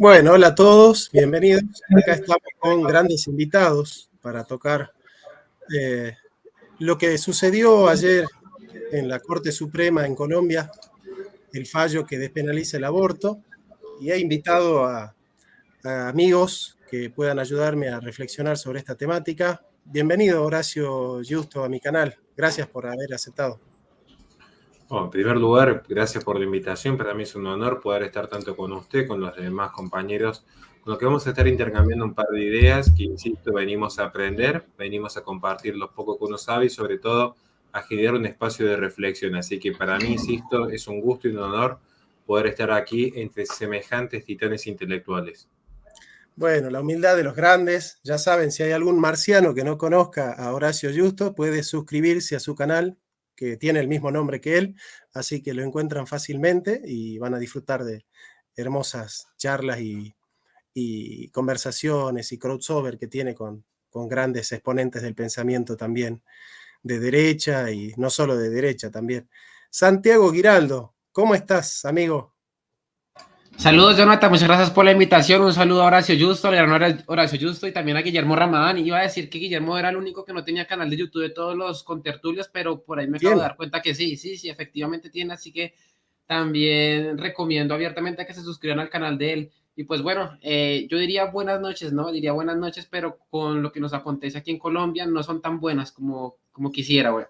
Bueno, hola a todos, bienvenidos. Acá estamos con grandes invitados para tocar lo que sucedió ayer en la Corte Suprema en Colombia, el fallo que despenaliza el aborto, y he invitado a amigos que puedan ayudarme a reflexionar sobre esta temática. Bienvenido, Horacio Justo, a mi canal. Gracias por haber aceptado. Bueno, en primer lugar, gracias por la invitación. Para mí es un honor poder estar tanto con usted, con los demás compañeros, con los que vamos a estar intercambiando un par de ideas que, insisto, venimos a aprender, venimos a compartir lo poco que uno sabe y, sobre todo, a generar un espacio de reflexión. Así que para mí, insisto, es un gusto y un honor poder estar aquí entre semejantes titanes intelectuales. Bueno, la humildad de los grandes. Ya saben, si hay algún marciano que no conozca a Horacio Justo, puede suscribirse a su canal, que tiene el mismo nombre que él, así que lo encuentran fácilmente y van a disfrutar de hermosas charlas y conversaciones y crossover que tiene con grandes exponentes del pensamiento también de derecha y no solo de derecha también. Santiago Giraldo, ¿cómo estás, amigo? Saludos, Jonathan, muchas gracias por la invitación. Un saludo a Horacio Justo, al gran Horacio Justo y también a Guillermo Ramadán. Iba a decir que Guillermo era el único que no tenía canal de YouTube de todos los contertulios, pero por ahí me acabo de dar cuenta que sí, efectivamente tiene, así que también recomiendo abiertamente que se suscriban al canal de él. Y pues bueno, yo diría buenas noches, ¿no? Diría buenas noches, pero con lo que nos acontece aquí en Colombia no son tan buenas como quisiera, güey.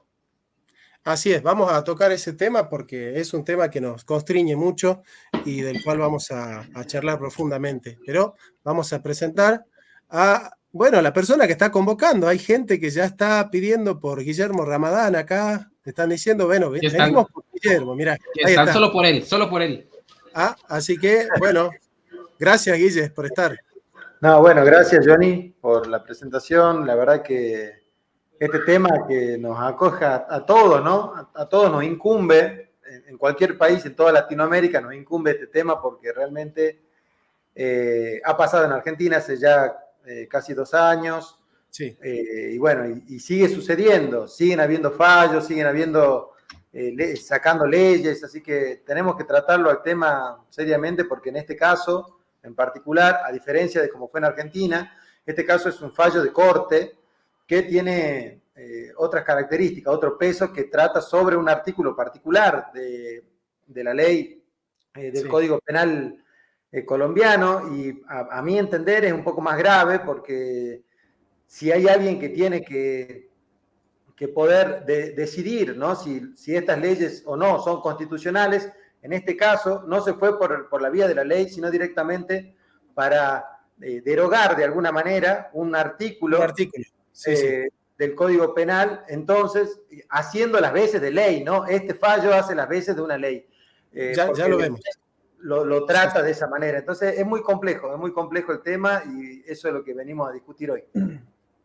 Así es, vamos a tocar ese tema porque es un tema que nos constriñe mucho y del cual vamos a charlar profundamente. Pero vamos a presentar a, bueno, la persona que está convocando. Hay gente que ya está pidiendo por Guillermo Ramadán acá. Están diciendo, bueno, venimos por Guillermo, mira, ahí están está. solo por él, solo por él. Ah, así que, bueno, gracias, Guille, por estar. No, bueno, gracias, Johnny, por la presentación. La verdad que este tema que nos acoja a todos, ¿no? A todos nos incumbe, en cualquier país, en toda Latinoamérica nos incumbe este tema porque realmente ha pasado en Argentina hace ya casi 2 años. Sí. Y bueno, y sigue sucediendo, siguen habiendo fallos, siguen habiendo, sacando leyes, así que tenemos que tratarlo al tema seriamente porque en este caso, en particular, a diferencia de como fue en Argentina, este caso es un fallo de corte que tiene otras características, otro peso que trata sobre un artículo particular de la ley del Código Penal colombiano y a mi entender es un poco más grave porque si hay alguien que tiene que poder decidir, ¿no? si estas leyes o no son constitucionales, en este caso no se fue por la vía de la ley, sino directamente para derogar de alguna manera un artículo, del Código Penal, entonces haciendo las veces de ley, ¿no? Este fallo hace las veces de una ley. Ya lo vemos. Lo trata de esa manera. Entonces es muy complejo el tema y eso es lo que venimos a discutir hoy.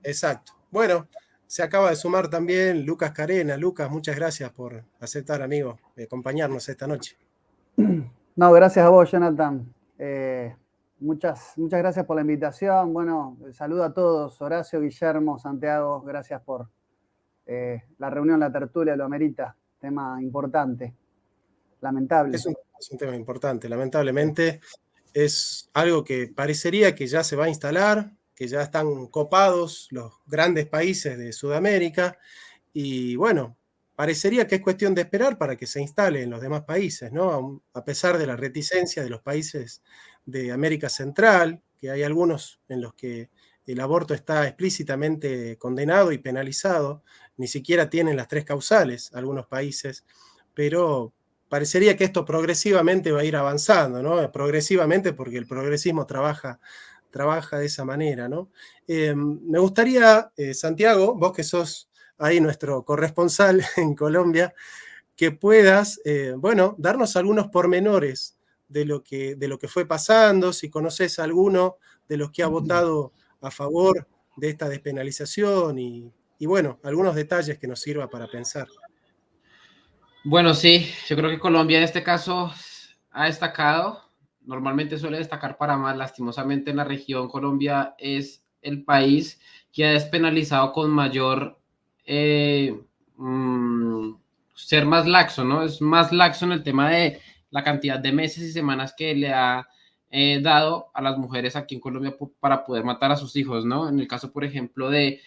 Exacto. Bueno, se acaba de sumar también Lucas Carena. Lucas, muchas gracias por aceptar, amigo, acompañarnos esta noche. No, gracias a vos, Jonathan. Muchas gracias por la invitación. Bueno, saludo a todos. Horacio, Guillermo, Santiago, gracias por la reunión, la tertulia, lo amerita. Tema importante. Lamentable. Es un tema importante. Lamentablemente es algo que parecería que ya se va a instalar, que ya están copados los grandes países de Sudamérica y bueno, parecería que es cuestión de esperar para que se instale en los demás países, ¿no? A pesar de la reticencia de los países de América Central, que hay algunos en los que el aborto está explícitamente condenado y penalizado, ni siquiera tienen las 3 causales algunos países, pero parecería que esto progresivamente va a ir avanzando, ¿no? Progresivamente porque el progresismo trabaja de esa manera, ¿no? Me gustaría, Santiago, vos que sos ahí nuestro corresponsal en Colombia, que puedas, bueno, darnos algunos pormenores de lo que fue pasando, si conoces a alguno de los que ha votado a favor de esta despenalización y bueno, algunos detalles que nos sirva para pensar. Bueno, sí, yo creo que Colombia en este caso ha destacado, normalmente suele destacar para más, lastimosamente en la región Colombia es el país que ha despenalizado con mayor ser más laxo, ¿no? Es más laxo en el tema de la cantidad de meses y semanas que le ha dado a las mujeres aquí en Colombia para poder matar a sus hijos, ¿no? En el caso, por ejemplo, de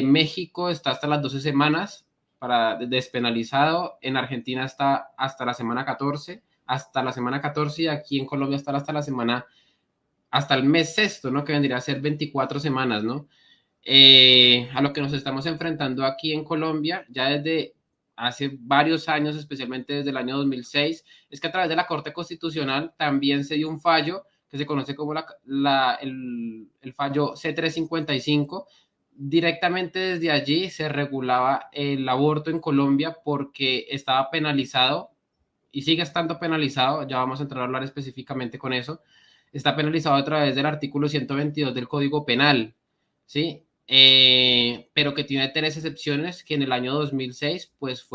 México está hasta las 12 semanas para despenalizado, en Argentina está hasta la semana 14, y aquí en Colombia está hasta el mes sexto, ¿no? Que vendría a ser 24 semanas, ¿no? A lo que nos estamos enfrentando aquí en Colombia, ya desde hace varios años, especialmente desde el año 2006, es que a través de la Corte Constitucional también se dio un fallo que se conoce como el fallo C355. Directamente desde allí se regulaba el aborto en Colombia porque estaba penalizado y sigue estando penalizado, ya vamos a entrar a hablar específicamente con eso, está penalizado a través del artículo 122 del Código Penal, ¿sí? Pero que tiene 3 excepciones que en el año 2006, pues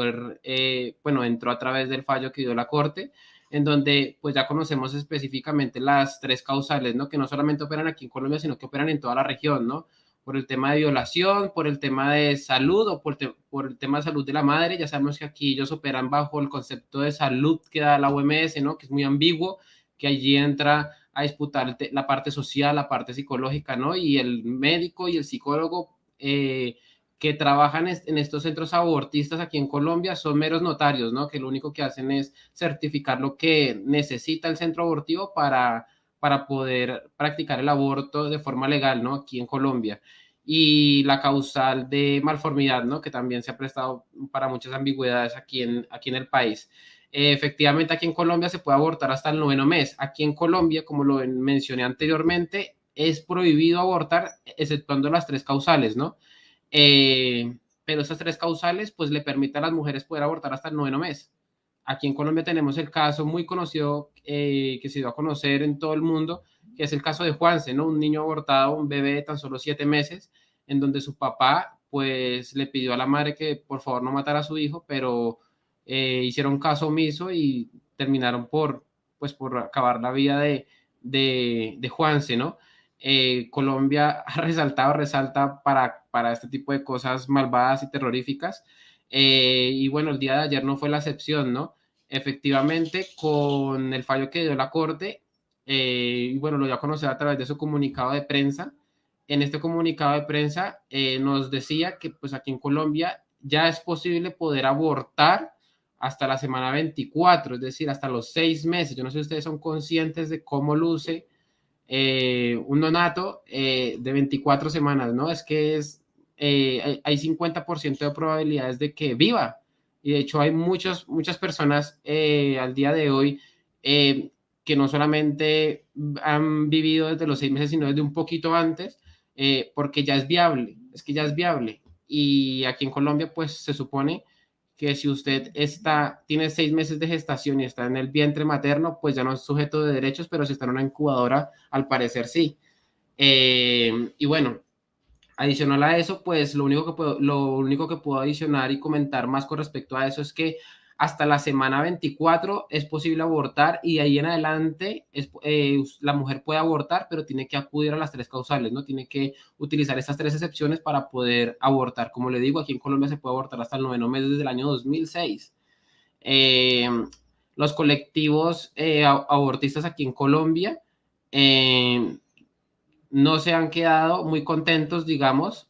entró a través del fallo que dio la Corte, en donde pues ya conocemos específicamente las 3 causales, ¿no? Que no solamente operan aquí en Colombia, sino que operan en toda la región, ¿no? Por el tema de violación, por el tema de salud o por el tema de salud de la madre. Ya sabemos que aquí ellos operan bajo el concepto de salud que da la OMS, ¿no? Que es muy ambiguo, que allí entra a disputar la parte social, la parte psicológica, ¿no? Y el médico y el psicólogo que trabajan en estos centros abortistas aquí en Colombia son meros notarios, ¿no? Que lo único que hacen es certificar lo que necesita el centro abortivo para poder practicar el aborto de forma legal, ¿no? Aquí en Colombia. Y la causal de malformidad, ¿no? Que también se ha prestado para muchas ambigüedades aquí en el país. Efectivamente, aquí en Colombia se puede abortar hasta el 9º mes. Aquí en Colombia, como lo mencioné anteriormente, es prohibido abortar, exceptuando las 3 causales, ¿no? Pero esas 3 causales, pues le permiten a las mujeres poder abortar hasta el 9º mes. Aquí en Colombia tenemos el caso muy conocido que se dio a conocer en todo el mundo, que es el caso de Juanse, ¿no? Un niño abortado, un bebé de tan solo 7 meses, en donde su papá, pues, le pidió a la madre que por favor no matara a su hijo, pero hicieron caso omiso y terminaron por acabar la vida de Juanse, ¿no? Colombia resalta para este tipo de cosas malvadas y terroríficas. Y bueno, el día de ayer no fue la excepción, ¿no? Efectivamente, con el fallo que dio la Corte, y bueno, lo dio a conocer a través de su comunicado de prensa. En este comunicado de prensa nos decía que pues aquí en Colombia ya es posible poder abortar hasta la semana 24, es decir, hasta los 6 meses. Yo no sé si ustedes son conscientes de cómo luce un neonato de 24 semanas, ¿no? Es que hay 50% de probabilidades de que viva. Y de hecho hay muchas personas al día de hoy que no solamente han vivido desde los 6 meses, sino desde un poquito antes, porque ya es viable, es que ya es viable. Y aquí en Colombia, pues se supone que si usted tiene 6 meses de gestación y está en el vientre materno, pues ya no es sujeto de derechos, pero si está en una incubadora, al parecer sí. Y bueno, adicional a eso, pues lo único que puedo adicionar y comentar más con respecto a eso es que hasta la semana 24 es posible abortar y de ahí en adelante la mujer puede abortar, pero tiene que acudir a las 3 causales, ¿no? Tiene que utilizar estas 3 excepciones para poder abortar. Como le digo, aquí en Colombia se puede abortar hasta el 9º mes desde el año 2006. Los colectivos abortistas aquí en Colombia no se han quedado muy contentos, digamos,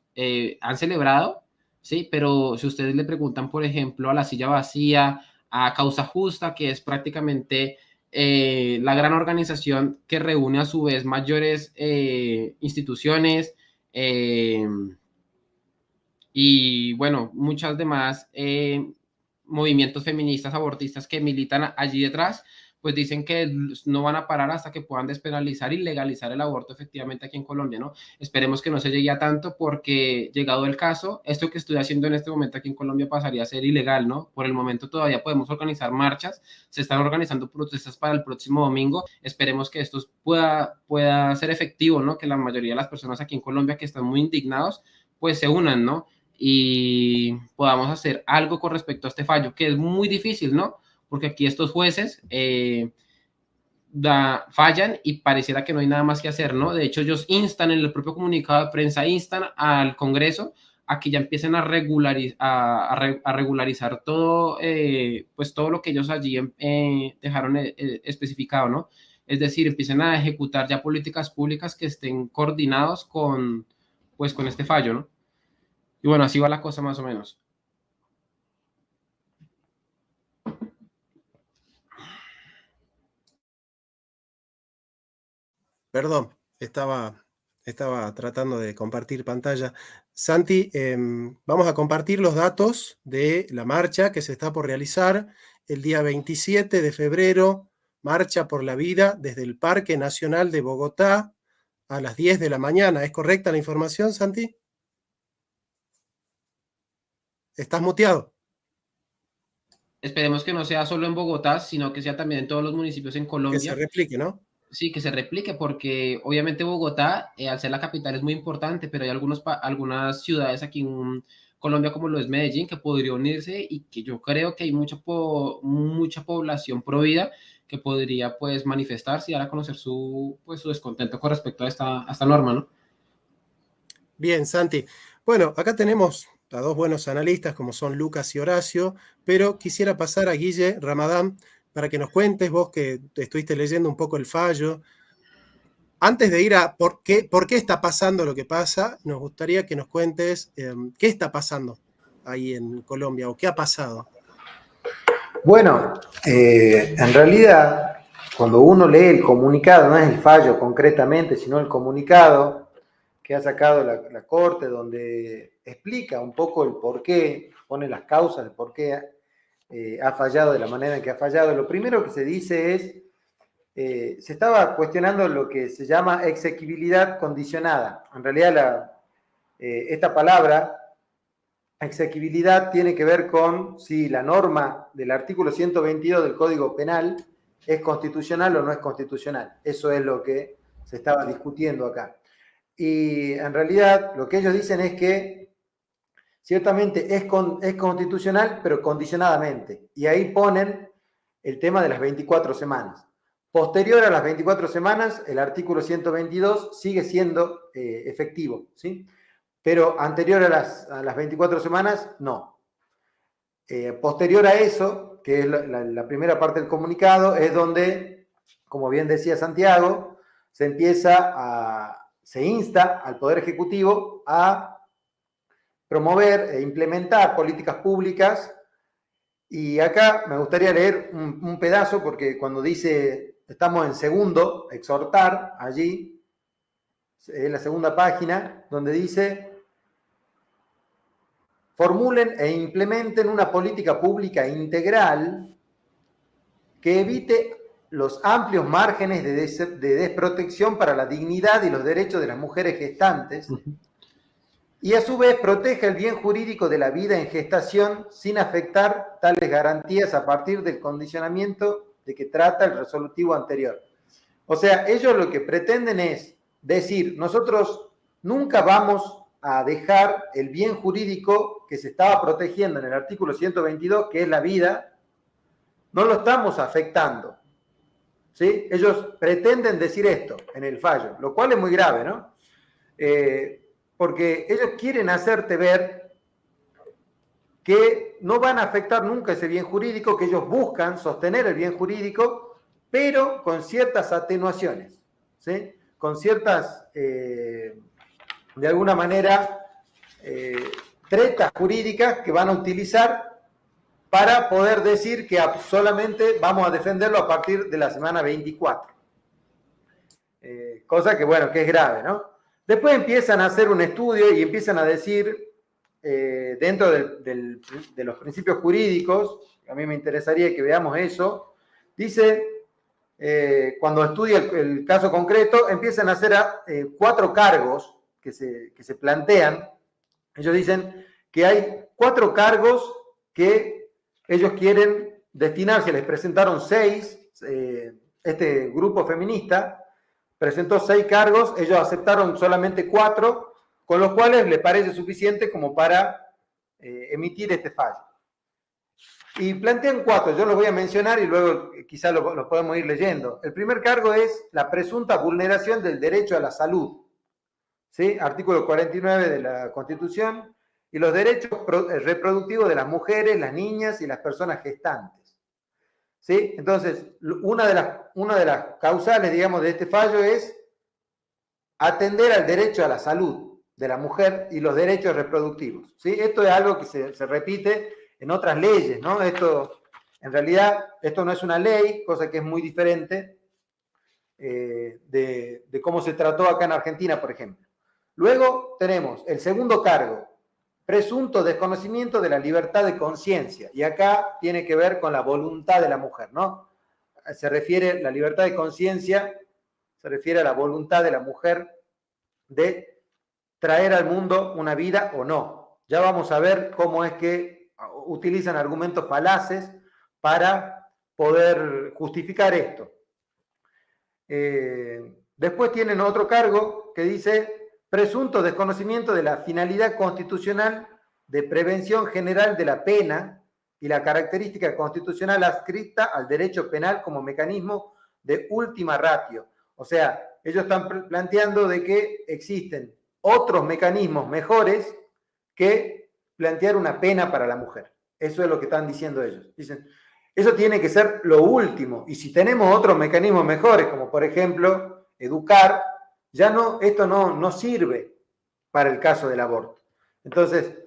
han celebrado, ¿sí? Pero si ustedes le preguntan, por ejemplo, a La Silla Vacía, a Causa Justa, que es prácticamente la gran organización que reúne a su vez mayores instituciones y, bueno, muchas demás movimientos feministas abortistas que militan allí detrás, pues dicen que no van a parar hasta que puedan despenalizar y legalizar el aborto efectivamente aquí en Colombia, ¿no? Esperemos que no se llegue a tanto porque, llegado el caso, esto que estoy haciendo en este momento aquí en Colombia pasaría a ser ilegal, ¿no? Por el momento todavía podemos organizar marchas, se están organizando protestas para el próximo domingo, esperemos que esto pueda ser efectivo, ¿no? Que la mayoría de las personas aquí en Colombia que están muy indignados, pues se unan, ¿no? Y podamos hacer algo con respecto a este fallo, que es muy difícil, ¿no? Porque aquí estos jueces fallan y pareciera que no hay nada más que hacer, ¿no? De hecho, ellos instan en el propio comunicado de prensa, instan al Congreso a que ya empiecen a regularizar todo, pues todo lo que ellos allí dejaron especificado, ¿no? Es decir, empiecen a ejecutar ya políticas públicas que estén coordinados con, pues, con este fallo, ¿no? Y bueno, así va la cosa más o menos. Perdón, estaba tratando de compartir pantalla. Santi, vamos a compartir los datos de la marcha que se está por realizar el día 27 de febrero, Marcha por la Vida desde el Parque Nacional de Bogotá a las 10 de la mañana. ¿Es correcta la información, Santi? ¿Estás muteado? Esperemos que no sea solo en Bogotá, sino que sea también en todos los municipios en Que se Colombia. replique, ¿no? Sí, que se replique, porque obviamente Bogotá, al ser la capital, es muy importante, pero hay algunas ciudades aquí en Colombia, como lo es Medellín, que podría unirse y que yo creo que hay mucha población pro vida que podría, pues, manifestarse y dar a conocer su descontento con respecto a esta norma, ¿no? Bien, Santi. Bueno, acá tenemos a dos buenos analistas como son Lucas y Horacio, pero quisiera pasar a Guille Ramadán para que nos cuentes, vos que estuviste leyendo un poco el fallo. Antes de ir a por qué está pasando lo que pasa, nos gustaría que nos cuentes qué está pasando ahí en Colombia o qué ha pasado. Bueno, en realidad, cuando uno lee el comunicado, no es el fallo concretamente, sino el comunicado que ha sacado la Corte, donde explica un poco el porqué, pone las causas de por qué ha fallado de la manera en que ha fallado. Lo primero que se dice es, se estaba cuestionando lo que se llama exequibilidad condicionada. En realidad, esta palabra, exequibilidad, tiene que ver con si la norma del artículo 122 del Código Penal es constitucional o no es constitucional. Eso es lo que se estaba discutiendo acá. Y en realidad lo que ellos dicen es que ciertamente es constitucional, pero condicionadamente. Y ahí ponen el tema de las 24 semanas. Posterior a las 24 semanas, el artículo 122 sigue siendo efectivo, ¿sí? Pero anterior a las 24 semanas, no. Posterior a eso, que es la primera parte del comunicado, es donde, como bien decía Santiago, se insta al Poder Ejecutivo a promover e implementar políticas públicas. Y acá me gustaría leer un pedazo, porque cuando dice, estamos en segundo, exhortar, allí, en la segunda página, donde dice, formulen e implementen una política pública integral que evite los amplios márgenes de desprotección para la dignidad y los derechos de las mujeres gestantes y a su vez proteja el bien jurídico de la vida en gestación sin afectar tales garantías a partir del condicionamiento de que trata el resolutivo anterior. O sea, ellos lo que pretenden es decir, nosotros nunca vamos a dejar el bien jurídico que se estaba protegiendo en el artículo 122, que es la vida, no lo estamos afectando. ¿Sí? Ellos pretenden decir esto en el fallo, lo cual es muy grave, ¿no? Porque ellos quieren hacerte ver que no van a afectar nunca ese bien jurídico, que ellos buscan sostener el bien jurídico, pero con ciertas atenuaciones, ¿sí? Con ciertas, de alguna manera, tretas jurídicas que van a utilizar para poder decir que solamente vamos a defenderlo a partir de la semana 24. Cosa que, bueno, que es grave, ¿no? Después empiezan a hacer un estudio y empiezan a decir, dentro de los principios jurídicos, a mí me interesaría que veamos eso, dice, cuando estudia el caso concreto, empiezan a hacer 4 cargos que se plantean. Ellos dicen que hay 4 cargos que ellos quieren destinar. Se les presentaron 6, este grupo feminista presentó 6 cargos, ellos aceptaron solamente 4, con los cuales les parece suficiente como para emitir este fallo. Y plantean 4, yo los voy a mencionar y luego quizás los podemos ir leyendo. El primer cargo es la presunta vulneración del derecho a la salud, ¿sí? Artículo 49 de la Constitución, y los derechos reproductivos de las mujeres, las niñas y las personas gestantes. ¿sí? Entonces, una de las causales, digamos, de este fallo es atender al derecho a la salud de la mujer y los derechos reproductivos, ¿sí? Esto es algo que se repite en otras leyes, ¿no? En realidad, esto no es una ley, cosa que es muy diferente de cómo se trató acá en Argentina, por ejemplo. Luego tenemos el segundo cargo, presunto desconocimiento de la libertad de conciencia, y acá tiene que ver con la voluntad de la mujer, ¿no? La libertad de conciencia se refiere a la voluntad de la mujer de traer al mundo una vida o no. Ya vamos a ver cómo es que utilizan argumentos falaces para poder justificar esto. Después tienen otro cargo que dice presunto desconocimiento de la finalidad constitucional de prevención general de la pena y la característica constitucional adscrita al derecho penal como mecanismo de última ratio. O sea, ellos están planteando de que existen otros mecanismos mejores que plantear una pena para la mujer. Eso es lo que están diciendo ellos. Dicen, eso tiene que ser lo último. Y si tenemos otros mecanismos mejores, como por ejemplo educar, ya no, esto no sirve para el caso del aborto. Entonces,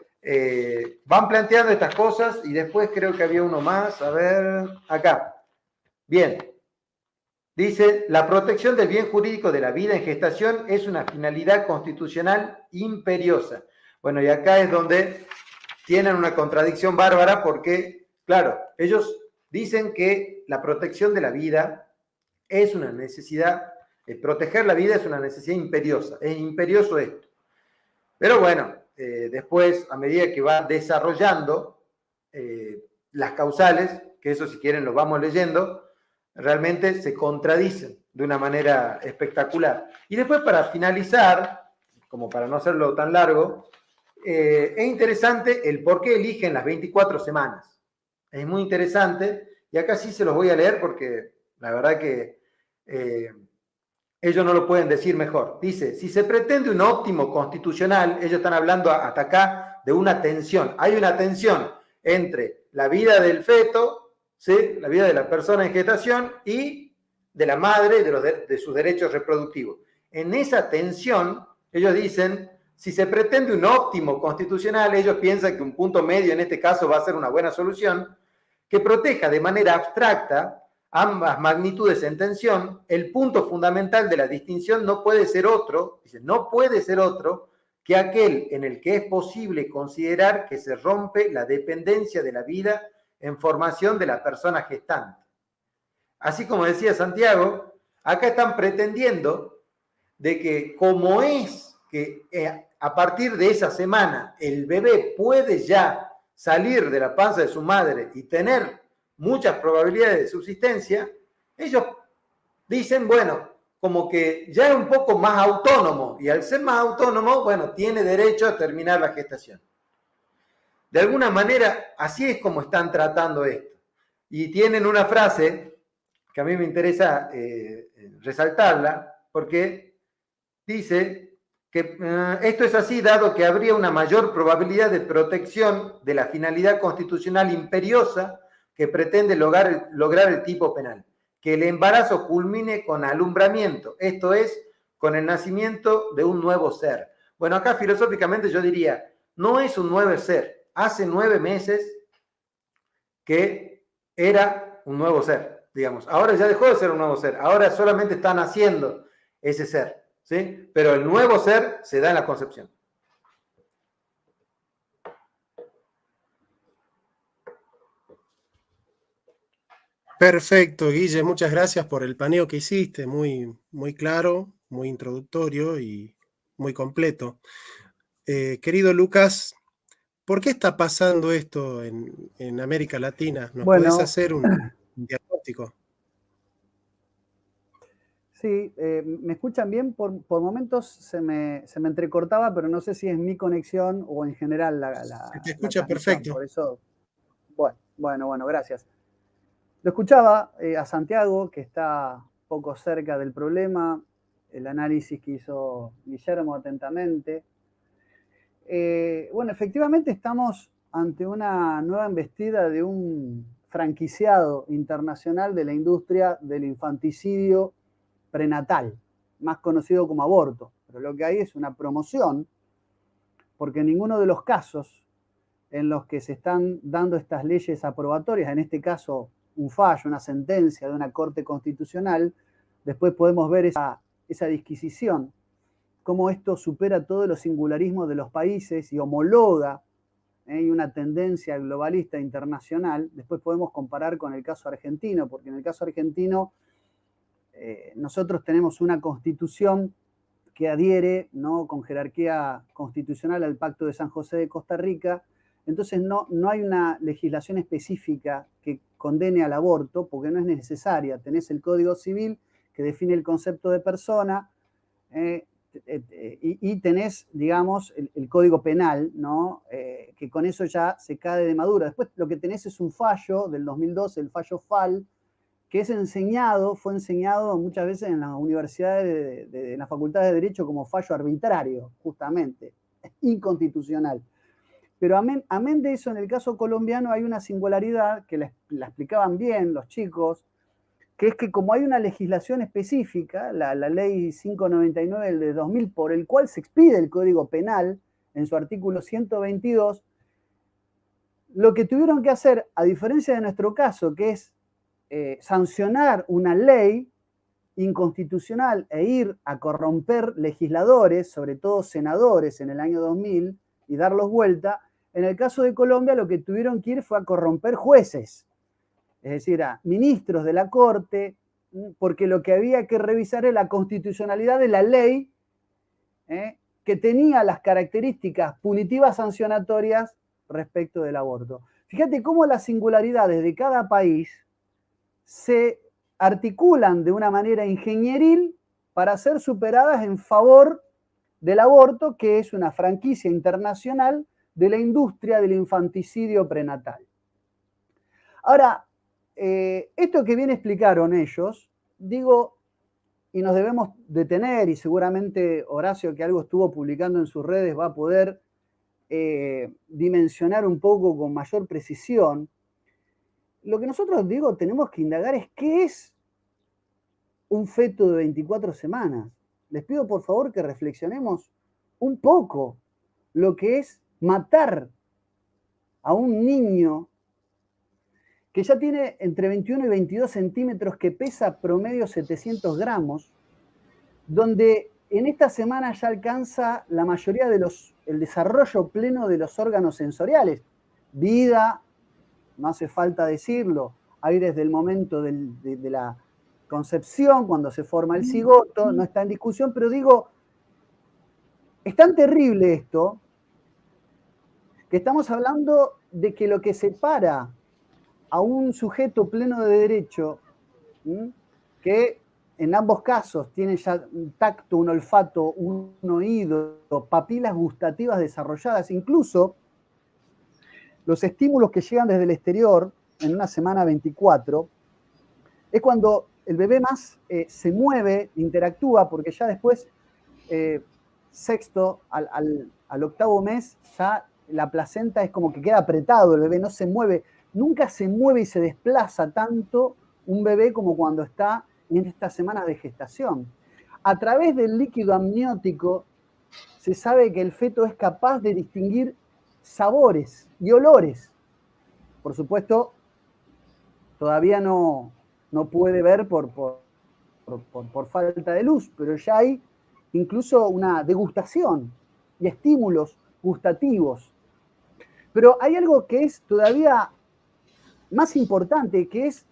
van planteando estas cosas y después creo que había uno más. A ver, acá. Bien. Dice, la protección del bien jurídico de la vida en gestación es una finalidad constitucional imperiosa. Bueno, y acá es donde tienen una contradicción bárbara porque, claro, ellos dicen que la protección de la vida es una necesidad, proteger la vida es una necesidad imperiosa, es imperioso esto. Pero bueno, después, a medida que va desarrollando las causales, que eso si quieren lo vamos leyendo, realmente se contradicen de una manera espectacular. Y después, para finalizar, como para no hacerlo tan largo, es interesante el por qué eligen las 24 semanas. Es muy interesante, y acá sí se los voy a leer porque la verdad que ellos no lo pueden decir mejor. Dice, si se pretende un óptimo constitucional, ellos están hablando hasta acá de una tensión. Hay una tensión entre la vida del feto, ¿sí?, la vida de la persona en gestación y de la madre, de sus derechos reproductivos. En esa tensión, ellos dicen, si se pretende un óptimo constitucional, ellos piensan que un punto medio en este caso va a ser una buena solución, que proteja de manera abstracta ambas magnitudes en tensión. El punto fundamental de la distinción no puede ser otro, dice, no puede ser otro que aquel en el que es posible considerar que se rompe la dependencia de la vida en formación de la persona gestante. Así como decía Santiago, acá están pretendiendo de que como es que a partir de esa semana el bebé puede ya salir de la panza de su madre y tener muchas probabilidades de subsistencia, ellos dicen, bueno, como que ya es un poco más autónomo, y al ser más autónomo, bueno, tiene derecho a terminar la gestación. De alguna manera, así es como están tratando esto. Y tienen una frase que a mí me interesa resaltarla, porque dice que esto es así dado que habría una mayor probabilidad de protección de la finalidad constitucional imperiosa que pretende lograr el tipo penal, que el embarazo culmine con alumbramiento, esto es, con el nacimiento de un nuevo ser. Bueno, acá filosóficamente yo diría, no es un nuevo ser, hace 9 meses que era un nuevo ser, digamos. Ahora ya dejó de ser un nuevo ser, ahora solamente está naciendo ese ser, ¿sí? Pero el nuevo ser se da en la concepción. Perfecto, Guille, muchas gracias por el paneo que hiciste, muy, muy claro, muy introductorio y muy completo. Querido Lucas, ¿por qué está pasando esto en América Latina? ¿Nos podés hacer un diagnóstico? Sí, ¿me escuchan bien? Por momentos se me entrecortaba, pero no sé si es mi conexión o en general Se te escucha perfecto. Por eso, bueno, gracias. Lo escuchaba a Santiago, que está poco cerca del problema, el análisis que hizo Guillermo atentamente. Bueno, efectivamente estamos ante una nueva embestida de un franquiciado internacional de la industria del infanticidio prenatal, más conocido como aborto. Pero lo que hay es una promoción, porque en ninguno de los casos en los que se están dando estas leyes aprobatorias, en este caso un fallo, una sentencia de una corte constitucional, después podemos ver esa disquisición, cómo esto supera todos los singularismos de los países y homologa y una tendencia globalista internacional. Después podemos comparar con el caso argentino, porque en el caso argentino nosotros tenemos una constitución que adhiere, ¿no?, con jerarquía constitucional al Pacto de San José de Costa Rica. Entonces no hay una legislación específica que condene al aborto, porque no es necesaria. Tenés el Código Civil que define el concepto de persona, y tenés, digamos, el Código Penal, ¿no? Que con eso ya se cae de madura. Después lo que tenés es un fallo del 2012, el fallo FAL, que fue enseñado muchas veces en las universidades, en las facultades de Derecho, como fallo arbitrario, justamente, inconstitucional. Pero amén de eso, en el caso colombiano hay una singularidad que la explicaban bien los chicos, que es que como hay una legislación específica, la ley 599 del de 2000, por el cual se expide el Código Penal, en su artículo 122, lo que tuvieron que hacer, a diferencia de nuestro caso, que es sancionar una ley inconstitucional e ir a corromper legisladores, sobre todo senadores en el año 2000, y darlos vuelta, en el caso de Colombia lo que tuvieron que ir fue a corromper jueces, es decir, a ministros de la Corte, porque lo que había que revisar es la constitucionalidad de la ley que tenía las características punitivas sancionatorias respecto del aborto. Fíjate cómo las singularidades de cada país se articulan de una manera ingenieril para ser superadas en favor del aborto, que es una franquicia internacional de la industria del infanticidio prenatal. Ahora, esto que bien explicaron ellos, digo, y nos debemos detener, y seguramente Horacio, que algo estuvo publicando en sus redes, va a poder dimensionar un poco con mayor precisión. Lo que nosotros, digo, tenemos que indagar es qué es un feto de 24 semanas. Les pido por favor que reflexionemos un poco lo que es matar a un niño que ya tiene entre 21 y 22 centímetros, que pesa promedio 700 gramos, donde en esta semana ya alcanza la mayoría de el desarrollo pleno de los órganos sensoriales. Vida, no hace falta decirlo, hay desde el momento de la concepción, cuando se forma el cigoto, no está en discusión, pero digo, es tan terrible esto, que estamos hablando de que lo que separa a un sujeto pleno de derecho, que en ambos casos tiene ya un tacto, un olfato, un oído, papilas gustativas desarrolladas, incluso los estímulos que llegan desde el exterior en una semana 24, es cuando el bebé más se mueve, interactúa, porque ya después, sexto al octavo mes, ya la placenta es como que queda apretado, el bebé no se mueve, nunca se mueve y se desplaza tanto un bebé como cuando está en estas semanas de gestación. A través del líquido amniótico se sabe que el feto es capaz de distinguir sabores y olores. Por supuesto, todavía no puede ver por falta de luz, pero ya hay incluso una degustación y estímulos gustativos. Pero hay algo que es todavía más importante, que es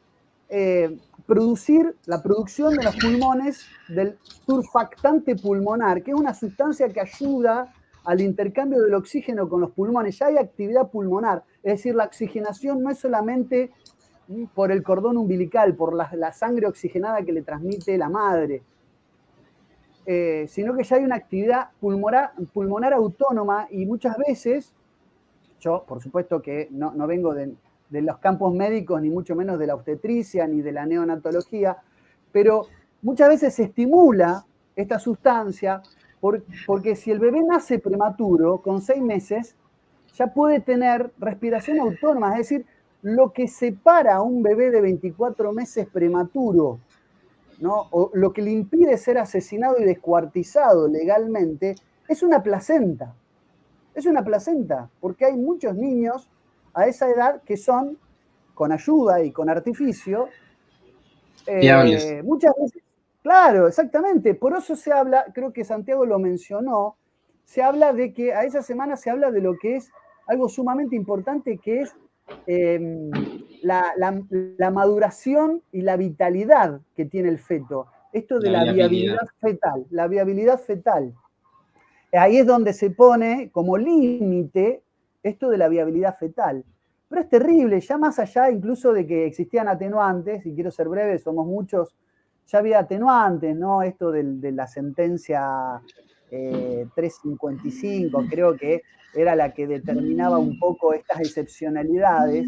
la producción de los pulmones del surfactante pulmonar, que es una sustancia que ayuda al intercambio del oxígeno con los pulmones. Ya hay actividad pulmonar, es decir, la oxigenación no es solamente por el cordón umbilical, por la sangre oxigenada que le transmite la madre, sino que ya hay una actividad pulmonar autónoma, y muchas veces, yo por supuesto que no vengo de los campos médicos, ni mucho menos de la obstetricia, ni de la neonatología, pero muchas veces se estimula esta sustancia porque si el bebé nace prematuro, con 6 meses, ya puede tener respiración autónoma, es decir, lo que separa a un bebé de 24 meses prematuro, ¿no? O lo que le impide ser asesinado y descuartizado legalmente, es una placenta. Es una placenta, porque hay muchos niños a esa edad que son, con ayuda y con artificio, muchas veces, claro, exactamente, por eso se habla, creo que Santiago lo mencionó, se habla de que a esa semana se habla de lo que es algo sumamente importante, que es la maduración y la vitalidad que tiene el feto. Esto de la viabilidad fetal, la viabilidad fetal. Ahí es donde se pone como límite esto de la viabilidad fetal. Pero es terrible, ya más allá incluso de que existían atenuantes, y quiero ser breve, somos muchos, ya había atenuantes, ¿no? Esto de la sentencia 355, creo que era la que determinaba un poco estas excepcionalidades,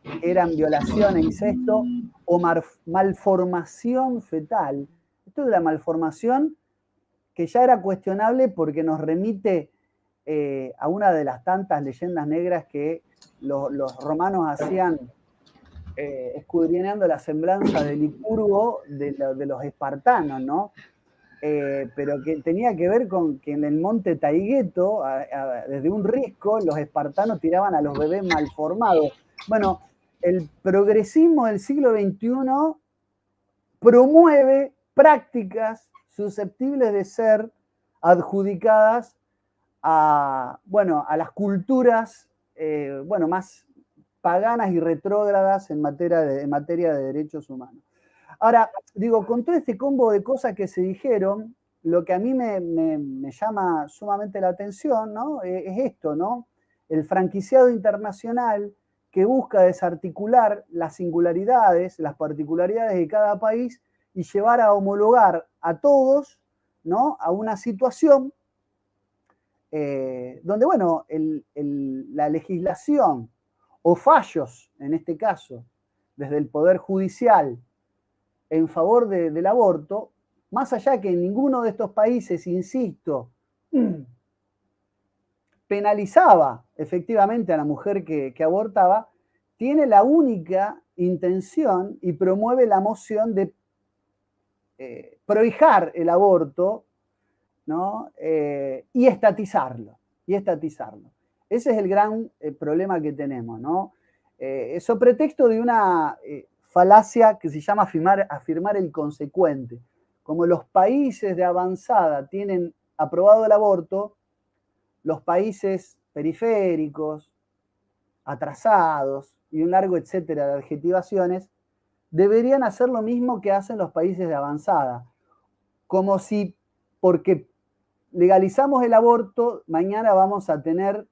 que eran violación e incesto o malformación fetal. Esto de la malformación, que ya era cuestionable porque nos remite a una de las tantas leyendas negras que los romanos hacían escudriñando la semblanza de Licurgo de los espartanos, ¿no? Pero que tenía que ver con que en el monte Taygeto, desde un risco, los espartanos tiraban a los bebés malformados. Bueno, el progresismo del siglo XXI promueve prácticas susceptibles de ser adjudicadas a las culturas más paganas y retrógradas en materia de derechos humanos. Ahora, digo, con todo este combo de cosas que se dijeron, lo que a mí me llama sumamente la atención, ¿no? Es esto, ¿no? El franquiciado internacional que busca desarticular las singularidades, las particularidades de cada país y llevar a homologar a todos, ¿no? A una situación donde, bueno, la legislación o fallos, en este caso, desde el Poder Judicial en favor del aborto, más allá que en ninguno de estos países, insisto, penalizaba efectivamente a la mujer que abortaba, tiene la única intención y promueve la moción de prohijar el aborto, ¿no? Y estatizarlo. Ese es el gran problema que tenemos, ¿no? Eso pretexto de una falacia que se llama afirmar el consecuente. Como los países de avanzada tienen aprobado el aborto, los países periféricos, atrasados y un largo etcétera de adjetivaciones deberían hacer lo mismo que hacen los países de avanzada. Como si, porque legalizamos el aborto, mañana vamos a tener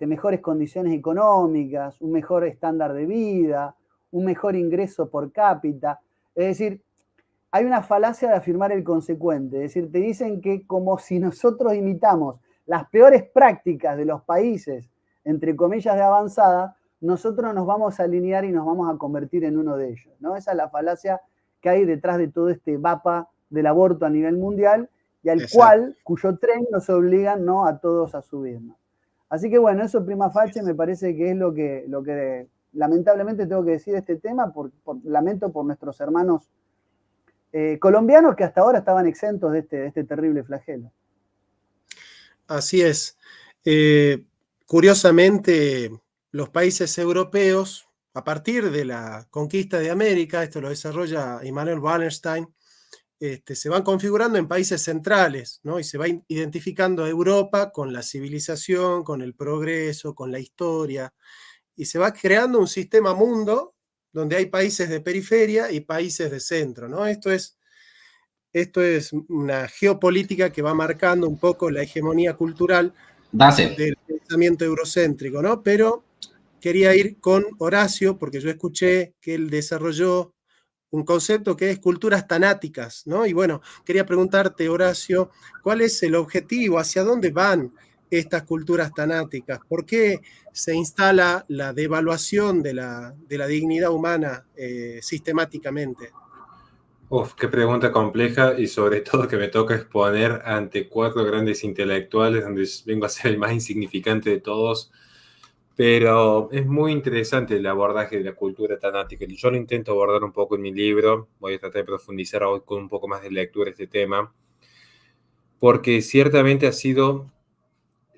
mejores condiciones económicas, un mejor estándar de vida, un mejor ingreso por cápita. Es decir, hay una falacia de afirmar el consecuente. Es decir, te dicen que como si nosotros imitamos las peores prácticas de los países, entre comillas, de avanzada, nosotros nos vamos a alinear y nos vamos a convertir en uno de ellos, ¿no? Esa es la falacia que hay detrás de todo este mapa del aborto a nivel mundial y al cuyo tren nos obligan, ¿no?, a todos a subirnos. Así que bueno, eso prima facie me parece que es lo que lamentablemente tengo que decir de este tema, lamento por nuestros hermanos colombianos que hasta ahora estaban exentos de este terrible flagelo. Así es. Curiosamente, los países europeos, a partir de la conquista de América, esto lo desarrolla Immanuel Wallerstein, se van configurando en países centrales, ¿no? Y se va identificando a Europa con la civilización, con el progreso, con la historia, y se va creando un sistema mundo donde hay países de periferia y países de centro, ¿no? Esto es una geopolítica que va marcando un poco la hegemonía cultural del pensamiento eurocéntrico, ¿no? Pero quería ir con Horacio, porque yo escuché que él desarrolló un concepto que es culturas tanáticas, ¿no? Y bueno, quería preguntarte, Horacio, ¿cuál es el objetivo? ¿Hacia dónde van estas culturas tanáticas? ¿Por qué se instala la devaluación de la dignidad humana sistemáticamente? Qué pregunta compleja y sobre todo que me toca exponer ante 4 grandes intelectuales donde vengo a ser el más insignificante de todos. Pero es muy interesante el abordaje de la cultura tanática. Yo lo intento abordar un poco en mi libro. Voy a tratar de profundizar hoy con un poco más de lectura este tema, porque ciertamente ha sido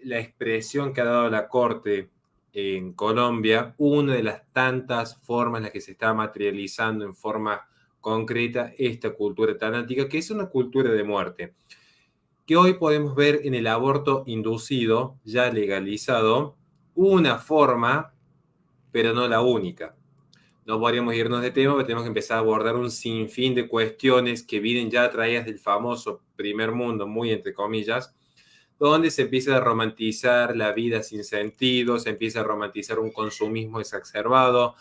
la expresión que ha dado la Corte en Colombia, una de las tantas formas en las que se está materializando en forma concreta esta cultura tanática, que es una cultura de muerte, que hoy podemos ver en el aborto inducido, ya legalizado, una forma, pero no la única. No podríamos irnos de tema, pero tenemos que empezar a abordar un sinfín de cuestiones que vienen ya traídas del famoso primer mundo, muy entre comillas, donde se empieza a romantizar la vida sin sentido, se empieza a romantizar un consumismo exacerbado,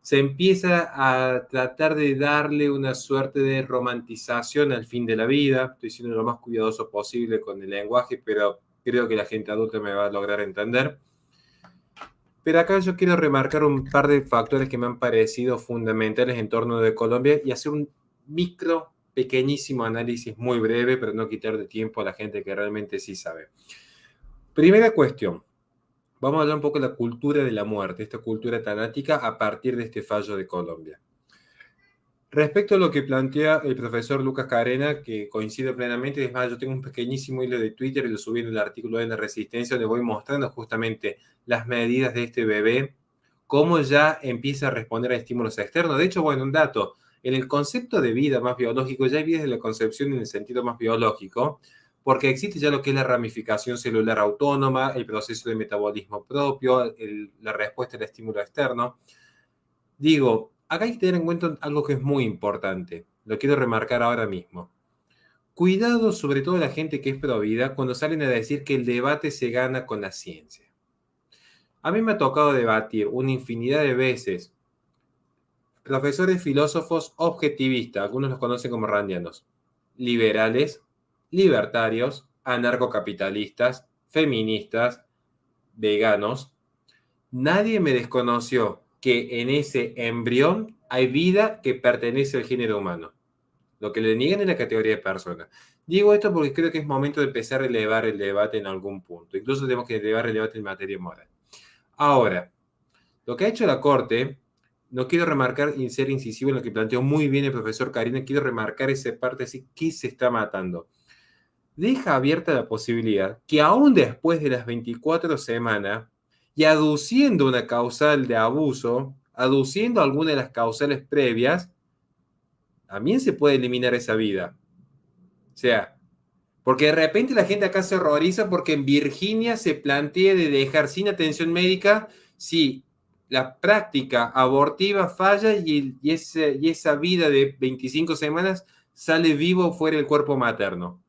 se empieza a tratar de darle una suerte de romantización al fin de la vida. Estoy siendo lo más cuidadoso posible con el lenguaje, pero creo que la gente adulta me va a lograr entender. Pero acá yo quiero remarcar un par de factores que me han parecido fundamentales en torno de Colombia y hacer un pequeñísimo análisis muy breve, pero no quitar de tiempo a la gente que realmente sí sabe. Primera cuestión. Vamos a hablar un poco de la cultura de la muerte, esta cultura tanática a partir de este fallo de Colombia. Respecto a lo que plantea el profesor Lucas Carena, que coincide plenamente, es más, yo tengo un pequeñísimo hilo de Twitter y lo subí en el artículo de La Resistencia, donde voy mostrando justamente las medidas de este bebé, cómo ya empieza a responder a estímulos externos. De hecho, bueno, un dato, en el concepto de vida más biológico, ya hay vida de la concepción en el sentido más biológico, porque existe ya lo que es la ramificación celular autónoma, el proceso de metabolismo propio, la respuesta al estímulo externo. Digo, acá hay que tener en cuenta algo que es muy importante. Lo quiero remarcar ahora mismo. Cuidado, sobre todo la gente que es pro vida, cuando salen a decir que el debate se gana con la ciencia. A mí me ha tocado debatir una infinidad de veces profesores filósofos objetivistas, algunos los conocen como randianos, liberales, libertarios, anarcocapitalistas, feministas, veganos. Nadie me desconoció que en ese embrión hay vida que pertenece al género humano. Lo que le niegan es la categoría de persona. Digo esto porque creo que es momento de empezar a elevar el debate en algún punto. Incluso tenemos que elevar el debate en materia moral. Ahora, lo que ha hecho la Corte, no quiero remarcar y ser incisivo en lo que planteó muy bien el profesor Carina, quiero remarcar esa parte así, ¿qué se está matando? Deja abierta la posibilidad que aún después de las 24 semanas, y aduciendo una causal de abuso, aduciendo alguna de las causales previas, también se puede eliminar esa vida. O sea, porque de repente la gente acá se horroriza porque en Virginia se plantea de dejar sin atención médica si la práctica abortiva falla y esa vida de 25 semanas sale vivo fuera del cuerpo materno.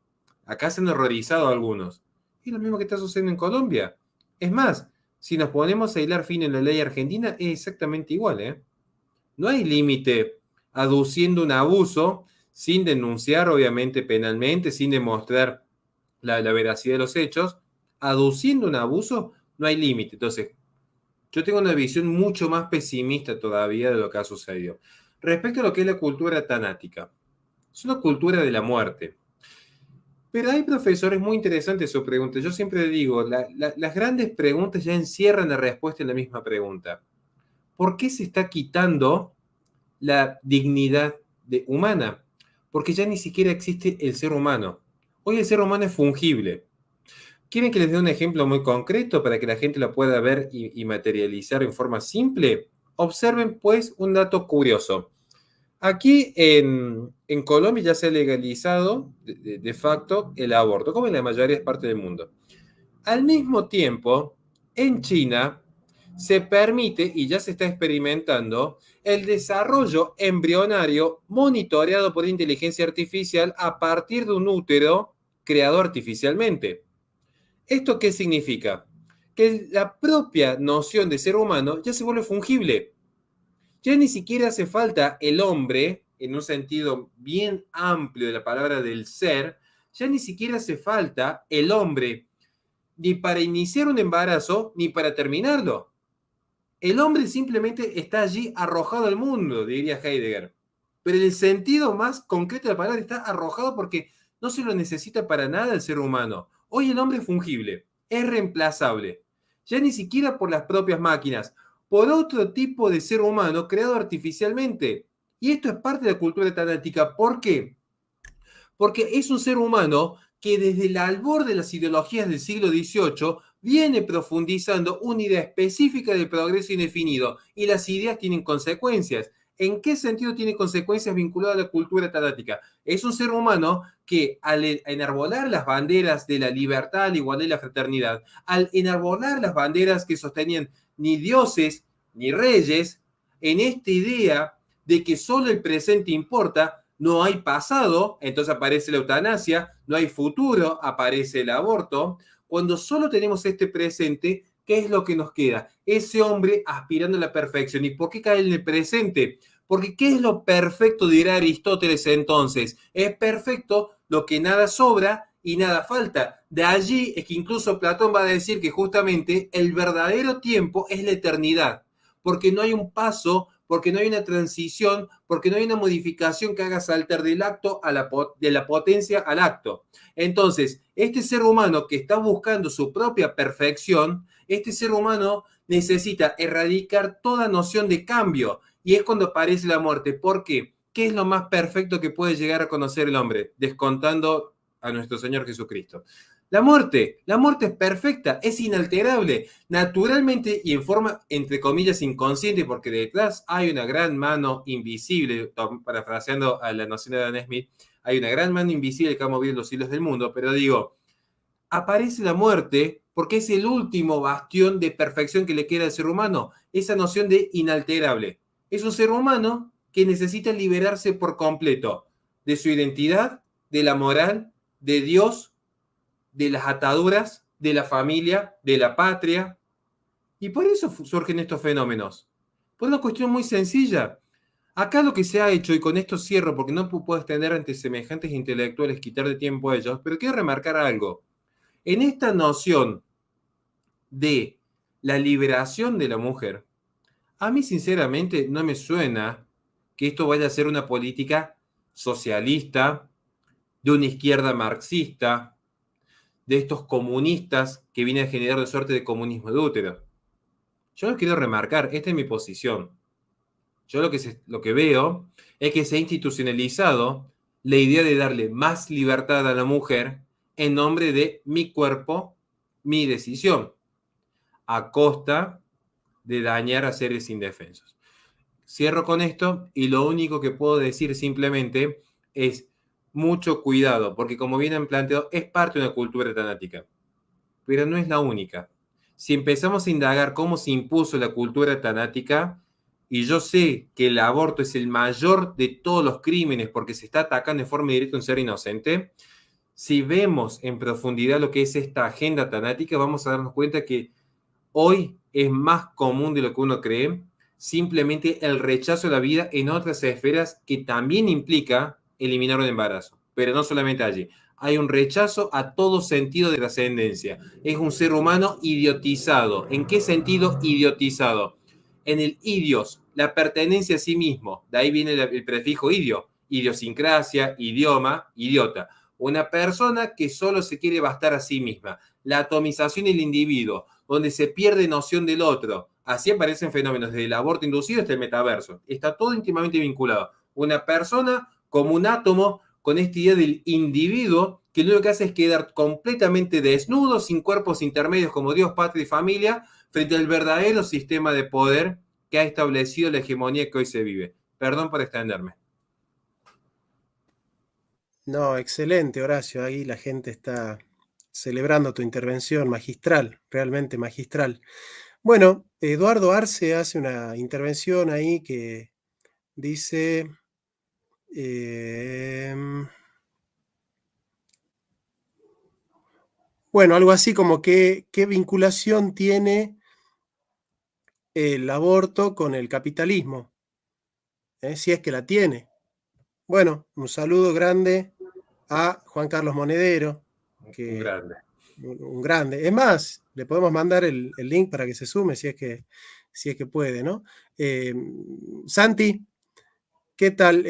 Acá se han horrorizado algunos. Y lo mismo que está sucediendo en Colombia. Es más, si nos ponemos a hilar fino en la ley argentina, es exactamente igual, ¿eh? No hay límite aduciendo un abuso sin denunciar, obviamente, penalmente, sin demostrar la veracidad de los hechos. Aduciendo un abuso, no hay límite. Entonces, yo tengo una visión mucho más pesimista todavía de lo que ha sucedido. Respecto a lo que es la cultura tanática, es una cultura de la muerte. Pero hay profesores muy interesantes su pregunta. Yo siempre digo, las grandes preguntas ya encierran la respuesta en la misma pregunta. ¿Por qué se está quitando la dignidad humana? Porque ya ni siquiera existe el ser humano. Hoy el ser humano es fungible. ¿Quieren que les dé un ejemplo muy concreto para que la gente lo pueda ver y materializar en forma simple? Observen, pues, un dato curioso. Aquí en Colombia ya se ha legalizado de facto el aborto, como en la mayoría de partes del mundo. Al mismo tiempo, en China se permite, y ya se está experimentando, el desarrollo embrionario monitoreado por inteligencia artificial a partir de un útero creado artificialmente. ¿Esto qué significa? Que la propia noción de ser humano ya se vuelve fungible. Ya ni siquiera hace falta el hombre, en un sentido bien amplio de la palabra del ser, ya ni siquiera hace falta el hombre ni para iniciar un embarazo ni para terminarlo. El hombre simplemente está allí arrojado al mundo, diría Heidegger. Pero en el sentido más concreto de la palabra está arrojado porque no se lo necesita para nada el ser humano. Hoy el hombre es fungible, es reemplazable. ya ni siquiera por las propias máquinas, por otro tipo de ser humano creado artificialmente. Y esto es parte de la cultura tanática. ¿Por qué? Porque es un ser humano que desde el albor de las ideologías del siglo XVIII viene profundizando una idea específica del progreso indefinido, y las ideas tienen consecuencias. ¿En qué sentido tiene consecuencias vinculadas a la cultura tanática? Es un ser humano que al enarbolar las banderas de la libertad, la igualdad y la fraternidad, al enarbolar las banderas que sostenían ni dioses ni reyes, en esta idea de que solo el presente importa, no hay pasado, entonces aparece la eutanasia, no hay futuro, aparece el aborto. Cuando solo tenemos este presente, ¿qué es lo que nos queda? Ese hombre aspirando a la perfección. ¿Y por qué cae en el presente? Porque ¿qué es lo perfecto? Dirá Aristóteles entonces. Es perfecto lo que nada sobra y nada falta. De allí es que incluso Platón va a decir que justamente el verdadero tiempo es la eternidad, porque no hay un paso, porque no hay una transición, porque no hay una modificación que haga saltar del acto de la potencia al acto. Entonces, este ser humano que está buscando su propia perfección, este ser humano necesita erradicar toda noción de cambio, y es cuando aparece la muerte. ¿Por qué? ¿Qué es lo más perfecto que puede llegar a conocer el hombre? Descontando a nuestro Señor Jesucristo. La muerte es perfecta, es inalterable, naturalmente y en forma, entre comillas, inconsciente, porque detrás hay una gran mano invisible, parafraseando a la noción de Dan Smith, hay una gran mano invisible que ha movido los hilos del mundo, pero digo, aparece la muerte porque es el último bastión de perfección que le queda al ser humano, esa noción de inalterable. Es un ser humano que necesita liberarse por completo de su identidad, de la moral, de Dios, de las ataduras, de la familia, de la patria. Y por eso surgen estos fenómenos. Por una cuestión muy sencilla. Acá lo que se ha hecho, y con esto cierro porque no puedo extender ante semejantes intelectuales, quitar de tiempo a ellos, pero quiero remarcar algo. En esta noción de la liberación de la mujer, a mí sinceramente no me suena que esto vaya a ser una política socialista, de una izquierda marxista, de estos comunistas que vienen a generar de suerte de comunismo de útero. Yo lo quiero remarcar, esta es mi posición. Yo lo que veo es que se ha institucionalizado la idea de darle más libertad a la mujer en nombre de mi cuerpo, mi decisión, a costa de dañar a seres indefensos. Cierro con esto y lo único que puedo decir simplemente es mucho cuidado, porque como bien han planteado, es parte de una cultura tanática, pero no es la única. Si empezamos a indagar cómo se impuso la cultura tanática, y yo sé que el aborto es el mayor de todos los crímenes porque se está atacando de forma directa a un ser inocente, si vemos en profundidad lo que es esta agenda tanática, vamos a darnos cuenta que hoy es más común de lo que uno cree, simplemente el rechazo a la vida en otras esferas que también implica eliminar un embarazo, pero no solamente allí. Hay un rechazo a todo sentido de trascendencia. Es un ser humano idiotizado. ¿En qué sentido idiotizado? En el idios, la pertenencia a sí mismo. De ahí viene el prefijo idio, idiosincrasia, idioma, idiota. Una persona que solo se quiere bastar a sí misma. La atomización del individuo, donde se pierde noción del otro. Así aparecen fenómenos desde el aborto inducido hasta el metaverso. Está todo íntimamente vinculado. Una persona como un átomo con esta idea del individuo que lo único que hace es quedar completamente desnudo, sin cuerpos intermedios como Dios, patria y familia, frente al verdadero sistema de poder que ha establecido la hegemonía que hoy se vive. Perdón por extenderme. No, excelente, Horacio. Ahí la gente está celebrando tu intervención magistral, realmente magistral. Bueno, Eduardo Arce hace una intervención ahí que dice... bueno, algo así como qué vinculación tiene el aborto con el capitalismo, si es que la tiene. Bueno, un saludo grande a Juan Carlos Monedero, Un grande. Un grande. Es más, le podemos mandar el link para que se sume si es que puede, ¿no? Santi, ¿qué tal?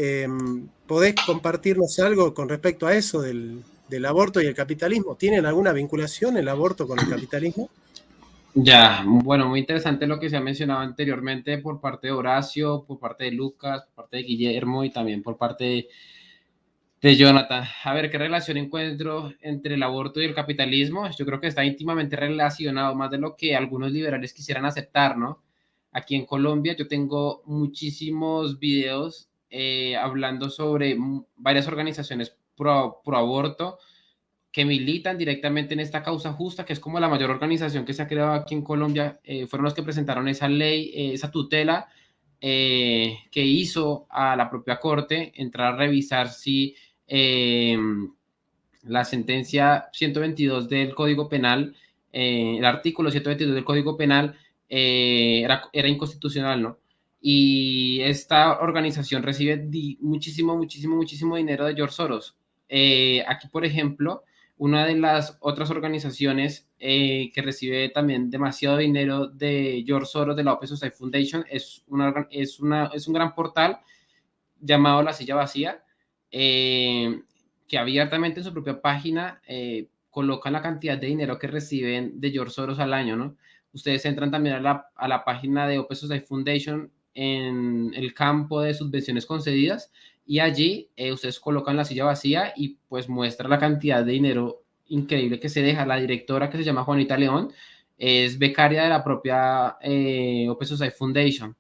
¿Podés compartirnos algo con respecto a eso del aborto y el capitalismo? ¿Tienen alguna vinculación el aborto con el capitalismo? Ya, bueno, muy interesante lo que se ha mencionado anteriormente por parte de Horacio, por parte de Lucas, por parte de Guillermo y también por parte de Jonathan. A ver, ¿qué relación encuentro entre el aborto y el capitalismo? Yo creo que está íntimamente relacionado, más de lo que algunos liberales quisieran aceptar, ¿no? Aquí en Colombia yo tengo muchísimos videos hablando sobre varias organizaciones pro aborto que militan directamente en esta causa justa, que es como la mayor organización que se ha creado aquí en Colombia. Fueron los que presentaron esa ley, esa tutela que hizo a la propia Corte entrar a revisar si la sentencia 122 del Código Penal, el artículo 122 del Código Penal era inconstitucional, ¿no? Y esta organización recibe muchísimo dinero de George Soros. Aquí, por ejemplo, una de las otras organizaciones que recibe también demasiado dinero de George Soros, de la Open Society Foundation, es un gran portal llamado La Silla Vacía, que abiertamente en su propia página colocan la cantidad de dinero que reciben de George Soros al año, ¿no? Ustedes entran también a la página de Open Society Foundation en el campo de subvenciones concedidas y allí ustedes colocan La Silla Vacía y pues muestra la cantidad de dinero increíble que se deja. La directora, que se llama Juanita León, es becaria de la propia Open Society Foundation.